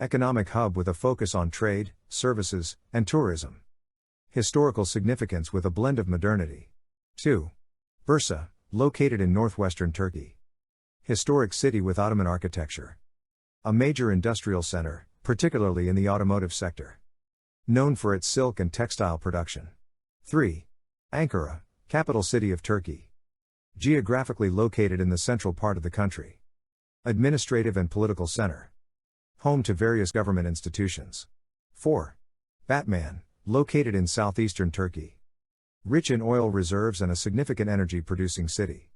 Economic hub with a focus on trade, services, and tourism. Historical significance with a blend of modernity. 2. Bursa, located in northwestern Turkey. Historic city with Ottoman architecture. A major industrial center, particularly in the automotive sector. Known for its silk and textile production. 3. Ankara, capital city of Turkey. Geographically located in the central part of the country. Administrative and political center. Home to various government institutions. 4. Batman, located in southeastern Turkey. Rich in oil reserves and a significant energy-producing city.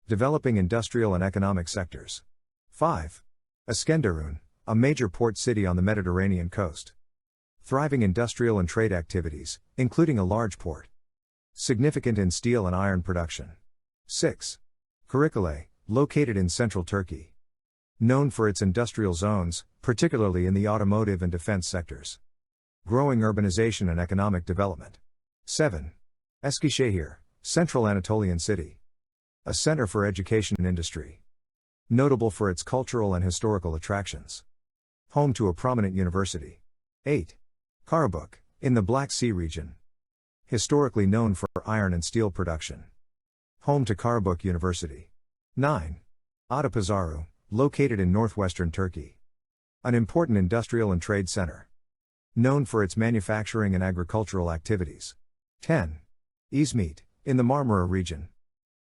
Developing industrial and economic sectors. 5. Iskenderun, a major port city on the Mediterranean coast. Thriving industrial and trade activities, including a large port. Significant in steel and iron production. 6. Kırıkkale, located in central Turkey. Known for its industrial zones, particularly in the automotive and defense sectors. Growing urbanization and economic development. 7. Eskişehir, central Anatolian city. A center for education and industry. Notable for its cultural and historical attractions. Home to a prominent university. 8. Karabük, in the Black Sea region. Historically known for iron and steel production. Home to Karabük University. 9. Adapazarı, located in northwestern Turkey. An important industrial and trade center. Known for its manufacturing and agricultural activities. 10. İzmit, in the Marmara region.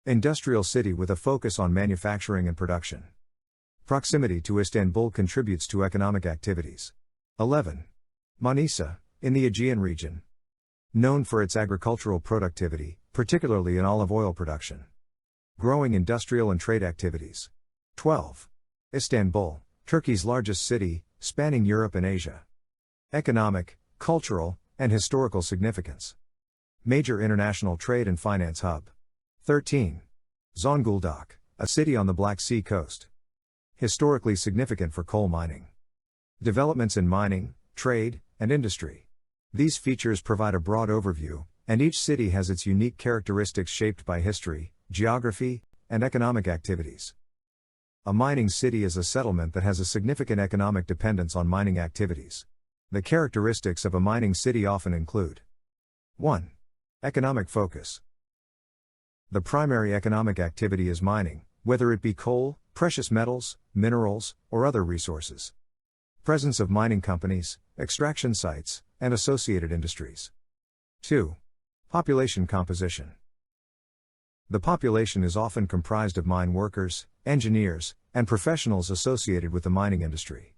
Industrial city with a focus on manufacturing and production. Proximity to Istanbul contributes to economic activities. 11. Manisa, in the Aegean region. Known for its agricultural productivity, particularly in olive oil production. Growing industrial and trade activities. 12. Istanbul, Turkey's largest city, spanning Europe and Asia. Economic, cultural, and historical significance. Major international trade and finance hub. 13. Zonguldak, a city on the Black Sea coast. Historically significant for coal mining. Developments in mining, trade, and industry. These features provide a broad overview, and each city has its unique characteristics shaped by history, geography, and economic activities. A mining city is a settlement that has a significant economic dependence on mining activities. The characteristics of a mining city often include 1. Economic focus. The primary economic activity is mining, whether it be coal, precious metals, minerals, or other resources. Presence of mining companies, extraction sites, and associated industries. 2. Population composition. The population is often comprised of mine workers, engineers, and professionals associated with the mining industry.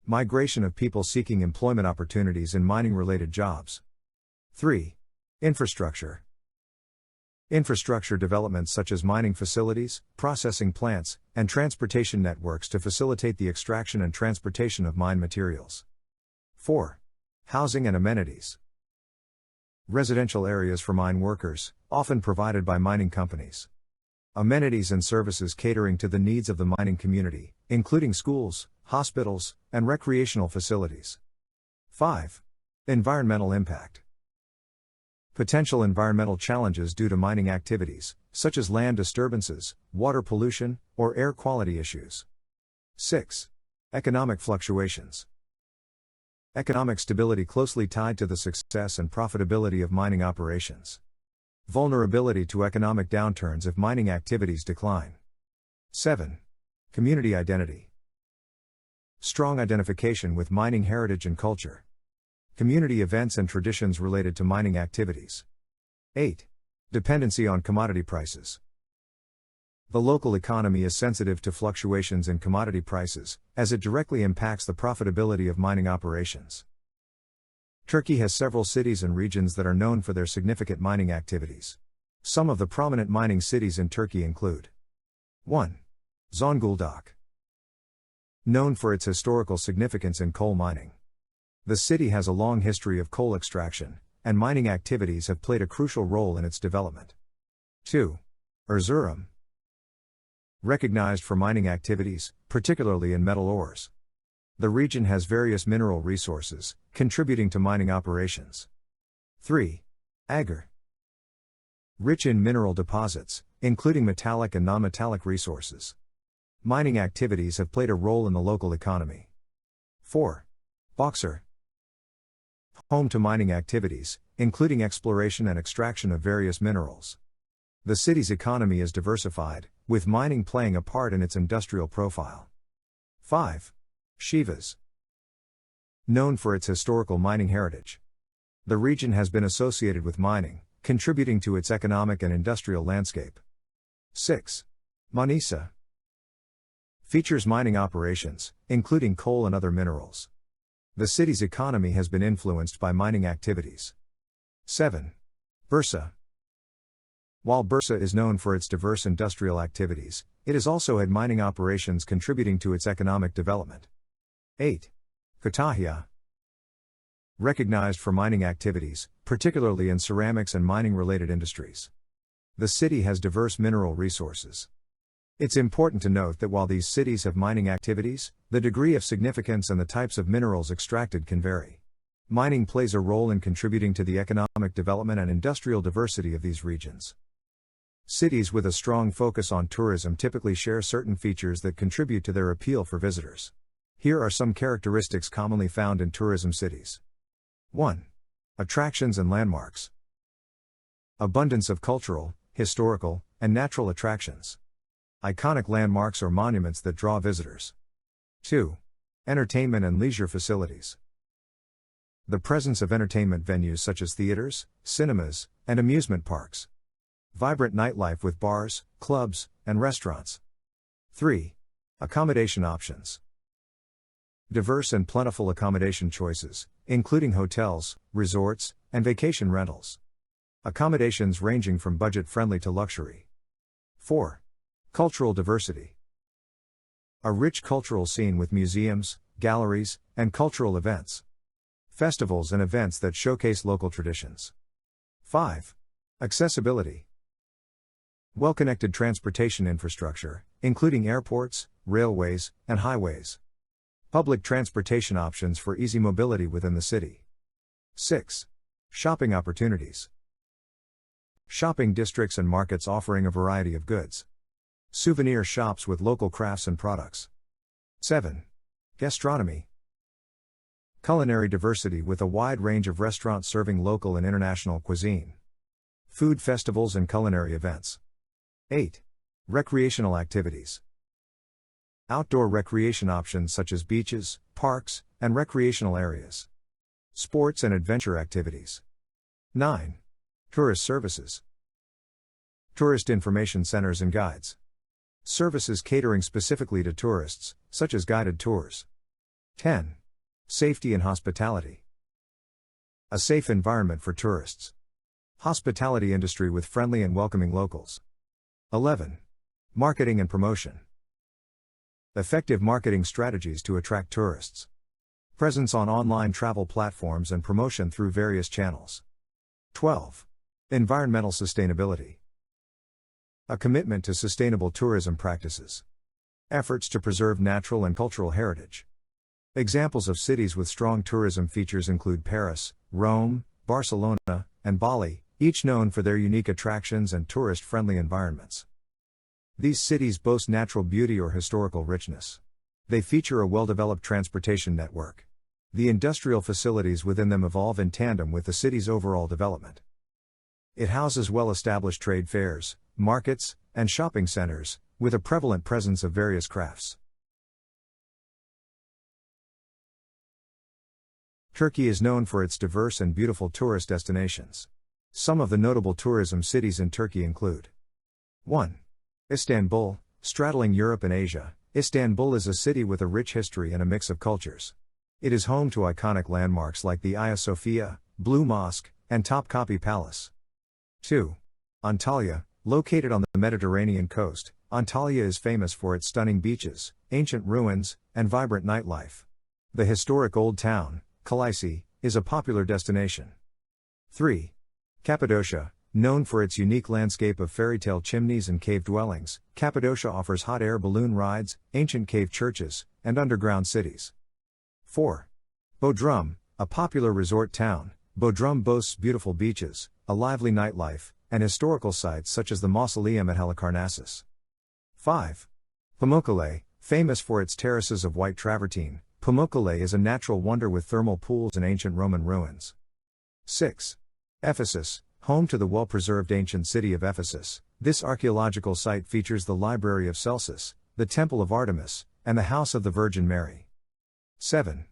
Migration of people seeking employment opportunities in mining-related jobs. 3. Infrastructure. Infrastructure developments such as mining facilities, processing plants, and transportation networks to facilitate the extraction and transportation of mine materials. 4. Housing and amenities. Residential areas for mine workers, often provided by mining companies. Amenities and services catering to the needs of the mining community, including schools, hospitals, and recreational facilities. 5. Environmental impact. Potential environmental challenges due to mining activities, such as land disturbances, water pollution, or air quality issues. 6. Economic fluctuations. Economic stability closely tied to the success and profitability of mining operations. Vulnerability to economic downturns if mining activities decline. 7. Community identity. Strong identification with mining heritage and culture. Community events and traditions related to mining activities. 8. Dependency on commodity prices. The local economy is sensitive to fluctuations in commodity prices, as it directly impacts the profitability of mining operations. Turkey has several cities and regions that are known for their significant mining activities. Some of the prominent mining cities in Turkey include 1. Zonguldak. Known for its historical significance in coal mining. The city has a long history of coal extraction, and mining activities have played a crucial role in its development. 2. Erzurum. Recognized for mining activities, particularly in metal ores. The region has various mineral resources, contributing to mining operations. 3. Agar. Rich in mineral deposits, including metallic and non-metallic resources. Mining activities have played a role in the local economy. 4. Boxer. Home to mining activities, including exploration and extraction of various minerals. The city's economy is diversified, with mining playing a part in its industrial profile. 5. Shivas. Known for its historical mining heritage. The region has been associated with mining, contributing to its economic and industrial landscape. 6. Manisa. Features mining operations, including coal and other minerals. The city's economy has been influenced by mining activities. 7. Bursa. While Bursa is known for its diverse industrial activities, it has also had mining operations contributing to its economic development. 8. Kütahya. Recognized for mining activities, particularly in ceramics and mining-related industries. The city has diverse mineral resources. It's important to note that while these cities have mining activities, the degree of significance and the types of minerals extracted can vary. Mining plays a role in contributing to the economic development and industrial diversity of these regions. Cities with a strong focus on tourism typically share certain features that contribute to their appeal for visitors. Here are some characteristics commonly found in tourism cities. 1. Attractions and landmarks. Abundance of cultural, historical, and natural attractions. Iconic landmarks or monuments that draw visitors. 2. Entertainment and leisure facilities. The presence of entertainment venues such as theaters, cinemas, and amusement parks. Vibrant nightlife with bars, clubs, and restaurants. 3. Accommodation options. Diverse and plentiful accommodation choices, including hotels, resorts, and vacation rentals. Accommodations ranging from budget-friendly to luxury. 4. Cultural diversity. A rich cultural scene with museums, galleries, and cultural events. Festivals and events that showcase local traditions. 5. Accessibility. Well-connected transportation infrastructure, including airports, railways, and highways. Public transportation options for easy mobility within the city. 6. Shopping opportunities. Shopping districts and markets offering a variety of goods. Souvenir shops with local crafts and products. 7. Gastronomy. Culinary diversity with a wide range of restaurants serving local and international cuisine. Food festivals and culinary events. 8. Recreational activities. Outdoor recreation options such as beaches, parks, and recreational areas. Sports and adventure activities. 9. Tourist services. Tourist information centers and guides. Services catering specifically to tourists, such as guided tours. 10. Safety and hospitality. A safe environment for tourists. Hospitality industry with friendly and welcoming locals. 11. Marketing and promotion. Effective marketing strategies to attract tourists. Presence on online travel platforms and promotion through various channels. 12. Environmental sustainability. A commitment to sustainable tourism practices. Efforts to preserve natural and cultural heritage. Examples of cities with strong tourism features include Paris, Rome, Barcelona, and Bali, each known for their unique attractions and tourist-friendly environments. These cities boast natural beauty or historical richness. They feature a well-developed transportation network. The industrial facilities within them evolve in tandem with the city's overall development. It houses well-established trade fairs, markets, and shopping centers, with a prevalent presence of various crafts. Turkey is known for its diverse and beautiful tourist destinations. Some of the notable tourism cities in Turkey include 1. Istanbul, straddling Europe and Asia. Istanbul is a city with a rich history and a mix of cultures. It is home to iconic landmarks like the Hagia Sophia, Blue Mosque, and Topkapi Palace. 2. Antalya, located on the Mediterranean coast, Antalya is famous for its stunning beaches, ancient ruins, and vibrant nightlife. The historic Old Town, ÇALİŞKAN, is a popular destination. 3. Cappadocia, known for its unique landscape of fairy-tale chimneys and cave dwellings, Cappadocia offers hot air balloon rides, ancient cave churches, and underground cities. 4. Bodrum, a popular resort town, Bodrum boasts beautiful beaches, a lively nightlife, and historical sites such as the Mausoleum at Halicarnassus. 5. Pamukkale, famous for its terraces of white travertine, Pamukkale is a natural wonder with thermal pools and ancient Roman ruins. 6. Ephesus, home to the well-preserved ancient city of Ephesus, this archaeological site features the Library of Celsus, the Temple of Artemis, and the House of the Virgin Mary. 7.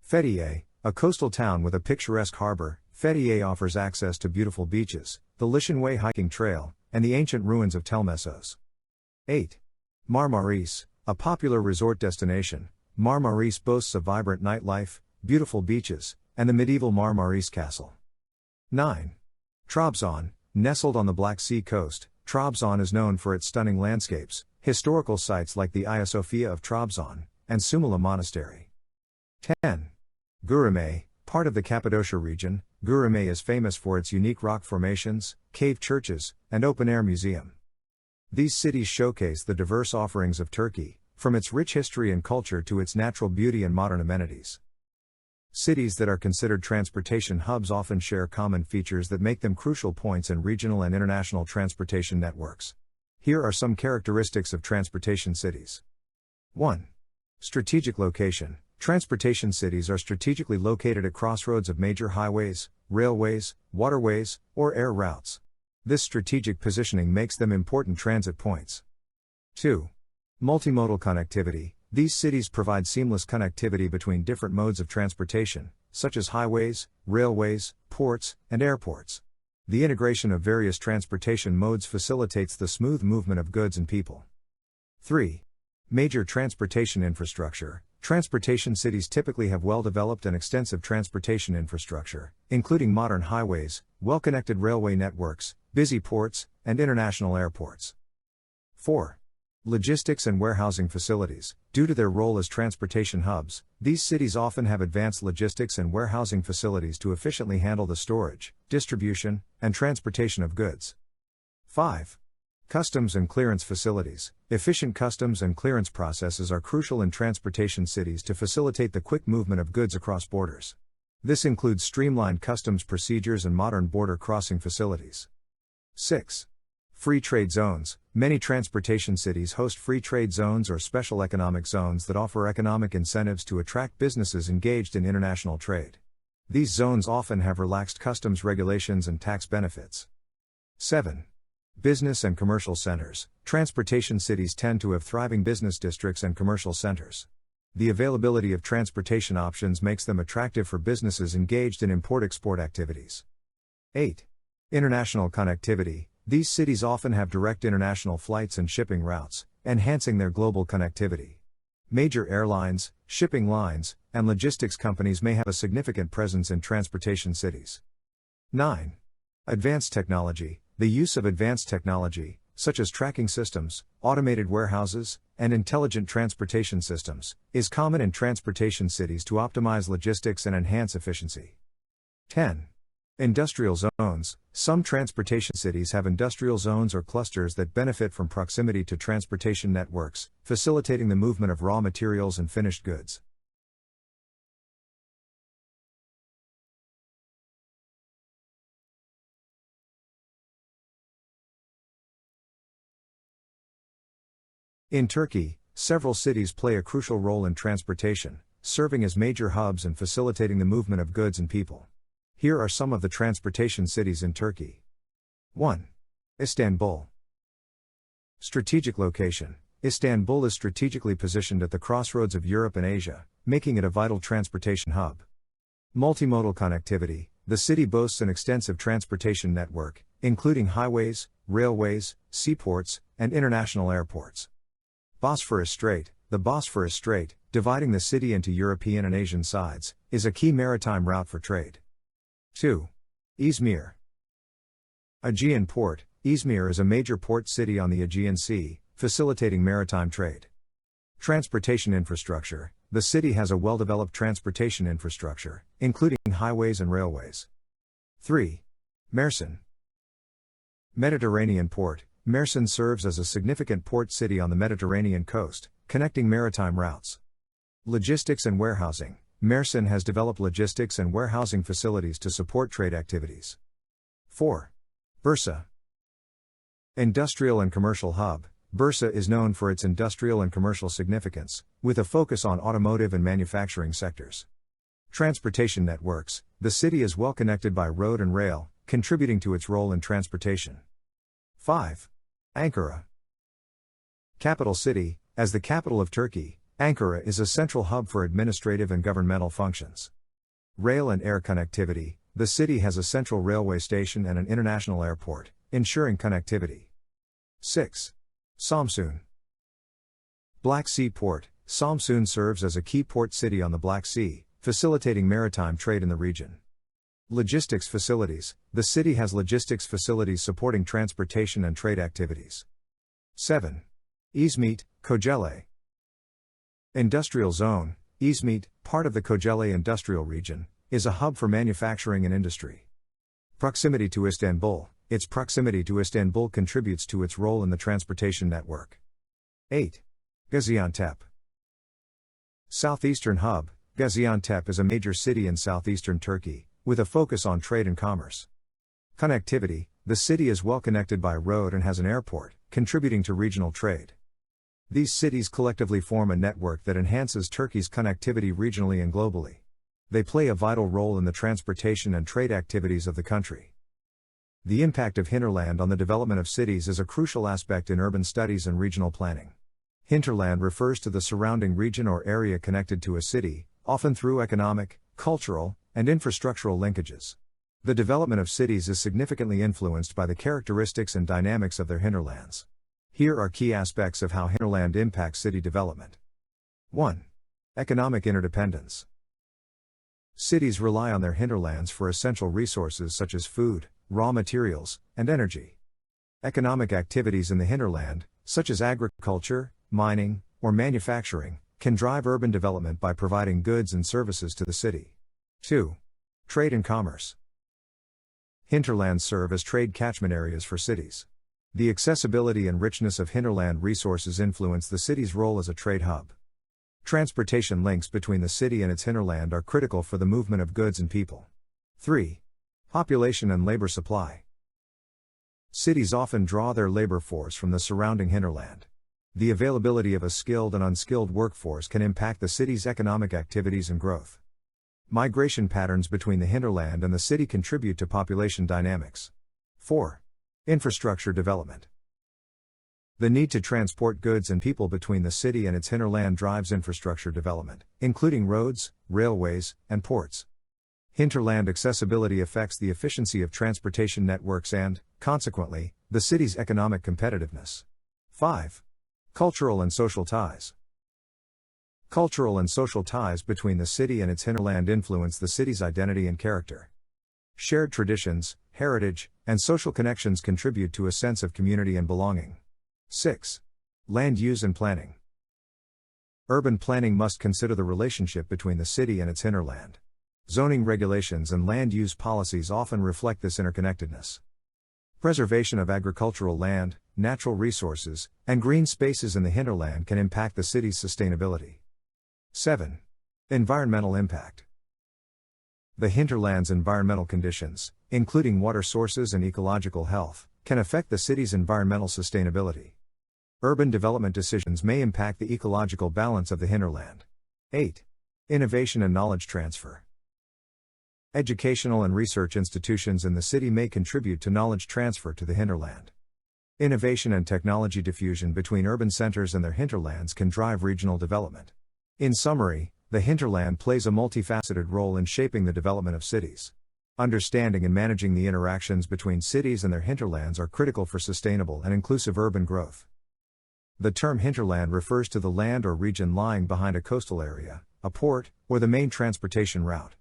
Fethiye, a coastal town with a picturesque harbor, Fethiye offers access to beautiful beaches, the Lishanway hiking trail, and the ancient ruins of Telmessos. 8. Marmaris, a popular resort destination, Marmaris boasts a vibrant nightlife, beautiful beaches, and the medieval Marmaris Castle. 9. Trabzon, nestled on the Black Sea coast, Trabzon is known for its stunning landscapes, historical sites like the Hagia Sophia of Trabzon, and Sumala Monastery. 10. Gurame, part of the Cappadocia region, Gurame is famous for its unique rock formations, cave churches, and open-air museum. These cities showcase the diverse offerings of Turkey, from its rich history and culture to its natural beauty and modern amenities. Cities that are considered transportation hubs often share common features that make them crucial points in regional and international transportation networks. Here are some characteristics of transportation cities. 1. Strategic location. Transportation cities are strategically located at crossroads of major highways, railways, waterways, or air routes. This strategic positioning makes them important transit points. 2. Multimodal connectivity. These cities provide seamless connectivity between different modes of transportation, such as highways, railways, ports, and airports. The integration of various transportation modes facilitates the smooth movement of goods and people. 3. Major transportation infrastructure. Transportation cities typically have well-developed and extensive transportation infrastructure, including modern highways, well-connected railway networks, busy ports, and international airports. 4. Logistics and warehousing facilities. Due to their role as transportation hubs, these cities often have advanced logistics and warehousing facilities to efficiently handle the storage, distribution, and transportation of goods. 5. Customs and clearance facilities. Efficient customs and clearance processes are crucial in transportation cities to facilitate the quick movement of goods across borders. This includes streamlined customs procedures and modern border crossing facilities. 6. Free trade zones. Many transportation cities host free trade zones or special economic zones that offer economic incentives to attract businesses engaged in international trade. These zones often have relaxed customs regulations and tax benefits. 7. Business and commercial centers. Transportation cities tend to have thriving business districts and commercial centers. The availability of transportation options makes them attractive for businesses engaged in import-export activities. 8. International connectivity. These cities often have direct international flights and shipping routes, enhancing their global connectivity. Major airlines, shipping lines, and logistics companies may have a significant presence in transportation cities. 9. Advanced technology. The use of advanced technology, such as tracking systems, automated warehouses, and intelligent transportation systems, is common in transportation cities to optimize logistics and enhance efficiency. 10. Industrial zones. Some transportation cities have industrial zones or clusters that benefit from proximity to transportation networks, facilitating the movement of raw materials and finished goods. In Turkey, several cities play a crucial role in transportation, serving as major hubs and facilitating the movement of goods and people. Here are some of the transportation cities in Turkey. 1. Istanbul. Strategic location. Istanbul is strategically positioned at the crossroads of Europe and Asia, making it a vital transportation hub. Multimodal connectivity. The city boasts an extensive transportation network, including highways, railways, seaports, and international airports. Bosphorus Strait. The Bosphorus Strait, dividing the city into European and Asian sides, is a key maritime route for trade. 2. Izmir. Aegean Port. Izmir is a major port city on the Aegean Sea, facilitating maritime trade. Transportation infrastructure. The city has a well-developed transportation infrastructure, including highways and railways. 3. Mersin. Mediterranean Port. Mersin serves as a significant port city on the Mediterranean coast, connecting maritime routes. Logistics and warehousing. Mersin has developed logistics and warehousing facilities to support trade activities. 4. Bursa. Industrial and commercial hub. Bursa is known for its industrial and commercial significance, with a focus on automotive and manufacturing sectors. Transportation networks. The city is well connected by road and rail, contributing to its role in transportation. 5. Ankara. Capital city. As the capital of Turkey, Ankara is a central hub for administrative and governmental functions. Rail and air connectivity. The city has a central railway station and an international airport, ensuring connectivity. 6. Samsun. Black Sea Port. Samsun serves as a key port city on the Black Sea, facilitating maritime trade in the region. Logistics facilities. The city has logistics facilities supporting transportation and trade activities. 7. İzmit, Kocaeli. Industrial zone. İzmit, part of the Kocaeli industrial region, is a hub for manufacturing and industry. Proximity to Istanbul. Its proximity to Istanbul contributes to its role in the transportation network. 8. Gaziantep. Southeastern hub. Gaziantep is a major city in southeastern Turkey, with a focus on trade and commerce. Connectivity. The city is well connected by road and has an airport, contributing to regional trade. These cities collectively form a network that enhances Turkey's connectivity regionally and globally. They play a vital role in the transportation and trade activities of the country. The impact of hinterland on the development of cities is a crucial aspect in urban studies and regional planning. Hinterland refers to the surrounding region or area connected to a city, often through economic, cultural, and infrastructural linkages. The development of cities is significantly influenced by the characteristics and dynamics of their hinterlands. Here are key aspects of how hinterland impacts city development. 1. Economic interdependence. Cities rely on their hinterlands for essential resources such as food, raw materials, and energy. Economic activities in the hinterland, such as agriculture, mining, or manufacturing, can drive urban development by providing goods and services to the city. 2. Trade and commerce. Hinterlands serve as trade catchment areas for cities. The accessibility and richness of hinterland resources influence the city's role as a trade hub. Transportation links between the city and its hinterland are critical for the movement of goods and people. 3. Population and labor supply. Cities often draw their labor force from the surrounding hinterland. The availability of a skilled and unskilled workforce can impact the city's economic activities and growth. Migration patterns between the hinterland and the city contribute to population dynamics. 4. Infrastructure development. The need to transport goods and people between the city and its hinterland drives infrastructure development, including roads, railways, and ports. Hinterland accessibility affects the efficiency of transportation networks and, consequently, the city's economic competitiveness. 5. Cultural and social ties. Cultural and social ties between the city and its hinterland influence the city's identity and character. Shared traditions, heritage, and social connections contribute to a sense of community and belonging. 6. Land use and planning. Urban planning must consider the relationship between the city and its hinterland. Zoning regulations and land use policies often reflect this interconnectedness. Preservation of agricultural land, natural resources, and green spaces in the hinterland can impact the city's sustainability. 7. Environmental impact. The hinterland's environmental conditions, including water sources and ecological health, can affect the city's environmental sustainability. Urban development decisions may impact the ecological balance of the hinterland. 8. Innovation and knowledge transfer. Educational and research institutions in the city may contribute to knowledge transfer to the hinterland. Innovation and technology diffusion between urban centers and their hinterlands can drive regional development. In summary, the hinterland plays a multifaceted role in shaping the development of cities. Understanding and managing the interactions between cities and their hinterlands are critical for sustainable and inclusive urban growth. The term hinterland refers to the land or region lying behind a coastal area, a port, or the main transportation route.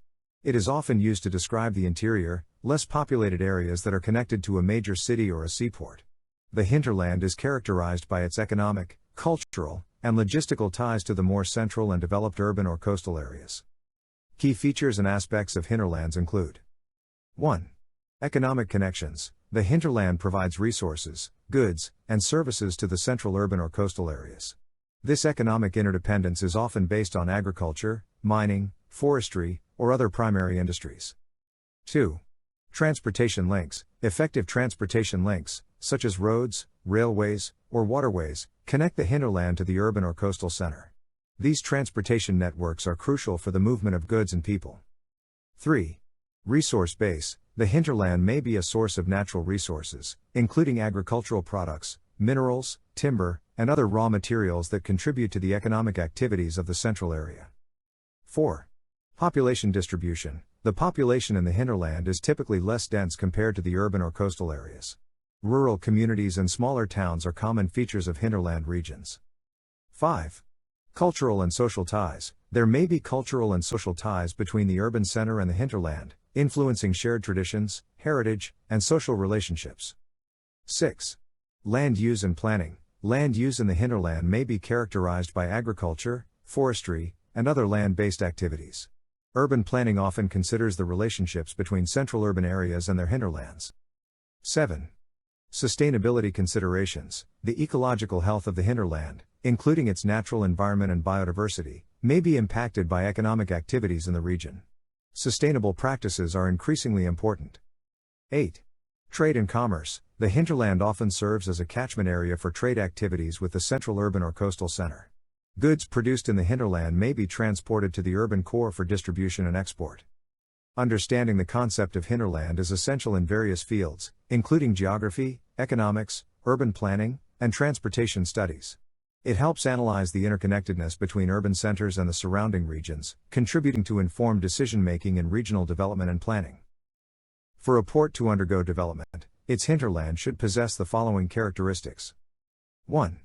It is often used to describe the interior, less populated areas that are connected to a major city or a seaport. The hinterland is characterized by its economic, cultural, and logistical ties to the more central and developed urban or coastal areas. Key features and aspects of hinterlands include: 1. Economic connections. The hinterland provides resources, goods, and services to the central urban or coastal areas. This economic interdependence is often based on agriculture, mining, forestry, or other primary industries. 2. Transportation links. Effective transportation links, such as roads, railways, or waterways, connect the hinterland to the urban or coastal center. These transportation networks are crucial for the movement of goods and people. 3. Resource base. The hinterland may be a source of natural resources, including agricultural products, minerals, timber, and other raw materials that contribute to the economic activities of the central area. 4. Population distribution. The population in the hinterland is typically less dense compared to the urban or coastal areas. Rural communities and smaller towns are common features of hinterland regions. 5. Cultural and social ties. There may be cultural and social ties between the urban center and the hinterland, influencing shared traditions, heritage, and social relationships. 6. Land use and planning. Land use in the hinterland may be characterized by agriculture, forestry, and other land-based activities. Urban planning often considers the relationships between central urban areas and their hinterlands. 7. Sustainability considerations. The ecological health of the hinterland, including its natural environment and biodiversity, may be impacted by economic activities in the region. Sustainable practices are increasingly important. 8. Trade and commerce. The hinterland often serves as a catchment area for trade activities with the central urban or coastal center. Goods produced in the hinterland may be transported to the urban core for distribution and export. Understanding the concept of hinterland is essential in various fields, including geography, economics, urban planning, and transportation studies. It helps analyze the interconnectedness between urban centers and the surrounding regions, contributing to informed decision-making in regional development and planning. For a port to undergo development, its hinterland should possess the following characteristics. 1.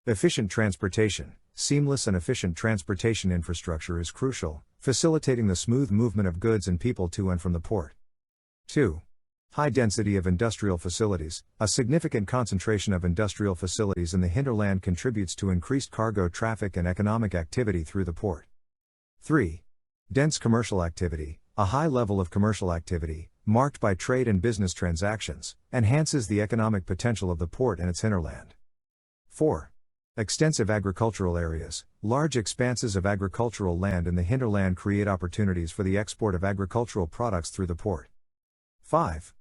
Efficient transportation. Seamless and efficient transportation infrastructure is crucial, facilitating the smooth movement of goods and people to and from the port. 2. High density of industrial facilities. A significant concentration of industrial facilities in the hinterland contributes to increased cargo traffic and economic activity through the port. 3. Dense commercial activity. A high level of commercial activity, marked by trade and business transactions, enhances the economic potential of the port and its hinterland. 4. Extensive agricultural areas. Large expanses of agricultural land in the hinterland create opportunities for the export of agricultural products through the port. 5.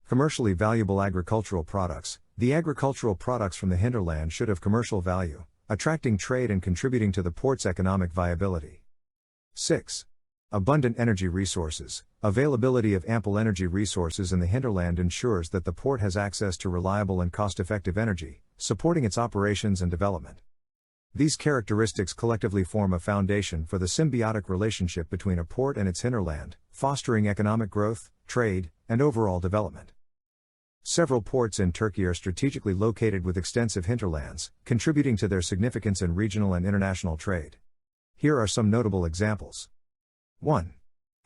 Commercially valuable agricultural products. The agricultural products from the hinterland should have commercial value, attracting trade and contributing to the port's economic viability. 6. Abundant energy resources. Availability of ample energy resources in the hinterland ensures that the port has access to reliable and cost-effective energy, supporting its operations and development. These characteristics collectively form a foundation for the symbiotic relationship between a port and its hinterland, fostering economic growth, trade, and overall development. Several ports in Turkey are strategically located with extensive hinterlands, contributing to their significance in regional and international trade. Here are some notable examples. 1.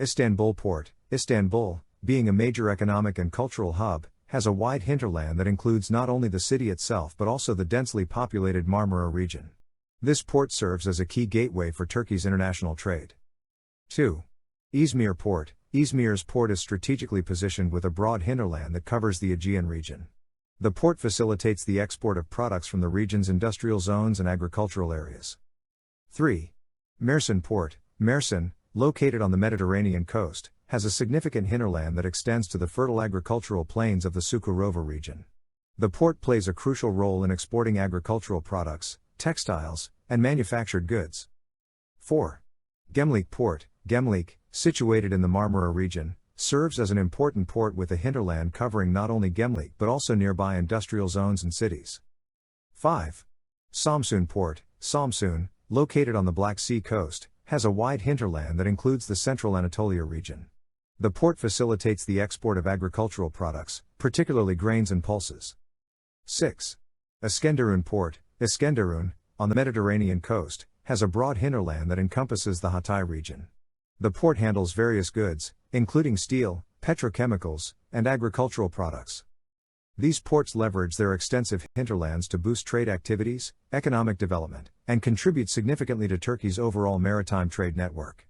Istanbul Port. Istanbul, being a major economic and cultural hub, has a wide hinterland that includes not only the city itself but also the densely populated Marmara region. This port serves as a key gateway for Turkey's international trade. 2. Izmir Port. Izmir's port is strategically positioned with a broad hinterland that covers the Aegean region. The port facilitates the export of products from the region's industrial zones and agricultural areas. 3. Mersin Port. Mersin, located on the Mediterranean coast, has a significant hinterland that extends to the fertile agricultural plains of the Çukurova region. The port plays a crucial role in exporting agricultural products, textiles, and manufactured goods. 4. Gemlik Port. Gemlik, situated in the Marmara region, serves as an important port with a hinterland covering not only Gemlik but also nearby industrial zones and cities. 5. Samsun Port. Samsun, located on the Black Sea coast, has a wide hinterland that includes the central Anatolia region. The port facilitates the export of agricultural products, particularly grains and pulses. 6. Iskenderun Port. Iskenderun, on the Mediterranean coast, has a broad hinterland that encompasses the Hatay region. The port handles various goods, including steel, petrochemicals, and agricultural products. These ports leverage their extensive hinterlands to boost trade activities, economic development, and contribute significantly to Turkey's overall maritime trade network.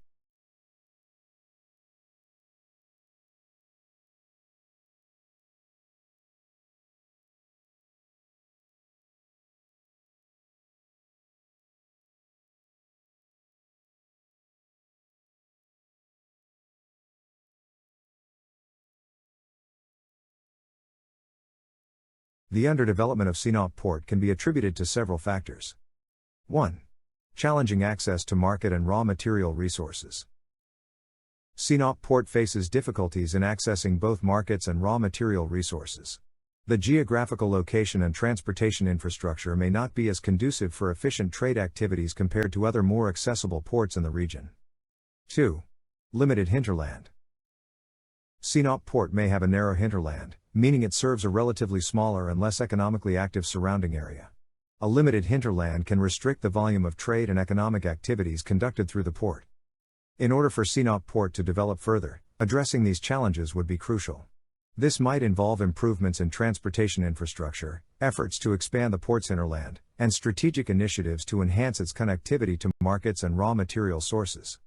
The underdevelopment of Sinop Port can be attributed to several factors. 1. Challenging access to market and raw material resources. Sinop Port faces difficulties in accessing both markets and raw material resources. The geographical location and transportation infrastructure may not be as conducive for efficient trade activities compared to other more accessible ports in the region. 2. Limited hinterland. Sinop Port may have a narrow hinterland, meaning it serves a relatively smaller and less economically active surrounding area. A limited hinterland can restrict the volume of trade and economic activities conducted through the port. In order for Sinop Port to develop further, addressing these challenges would be crucial. This might involve improvements in transportation infrastructure, efforts to expand the port's hinterland, and strategic initiatives to enhance its connectivity to markets and raw material sources.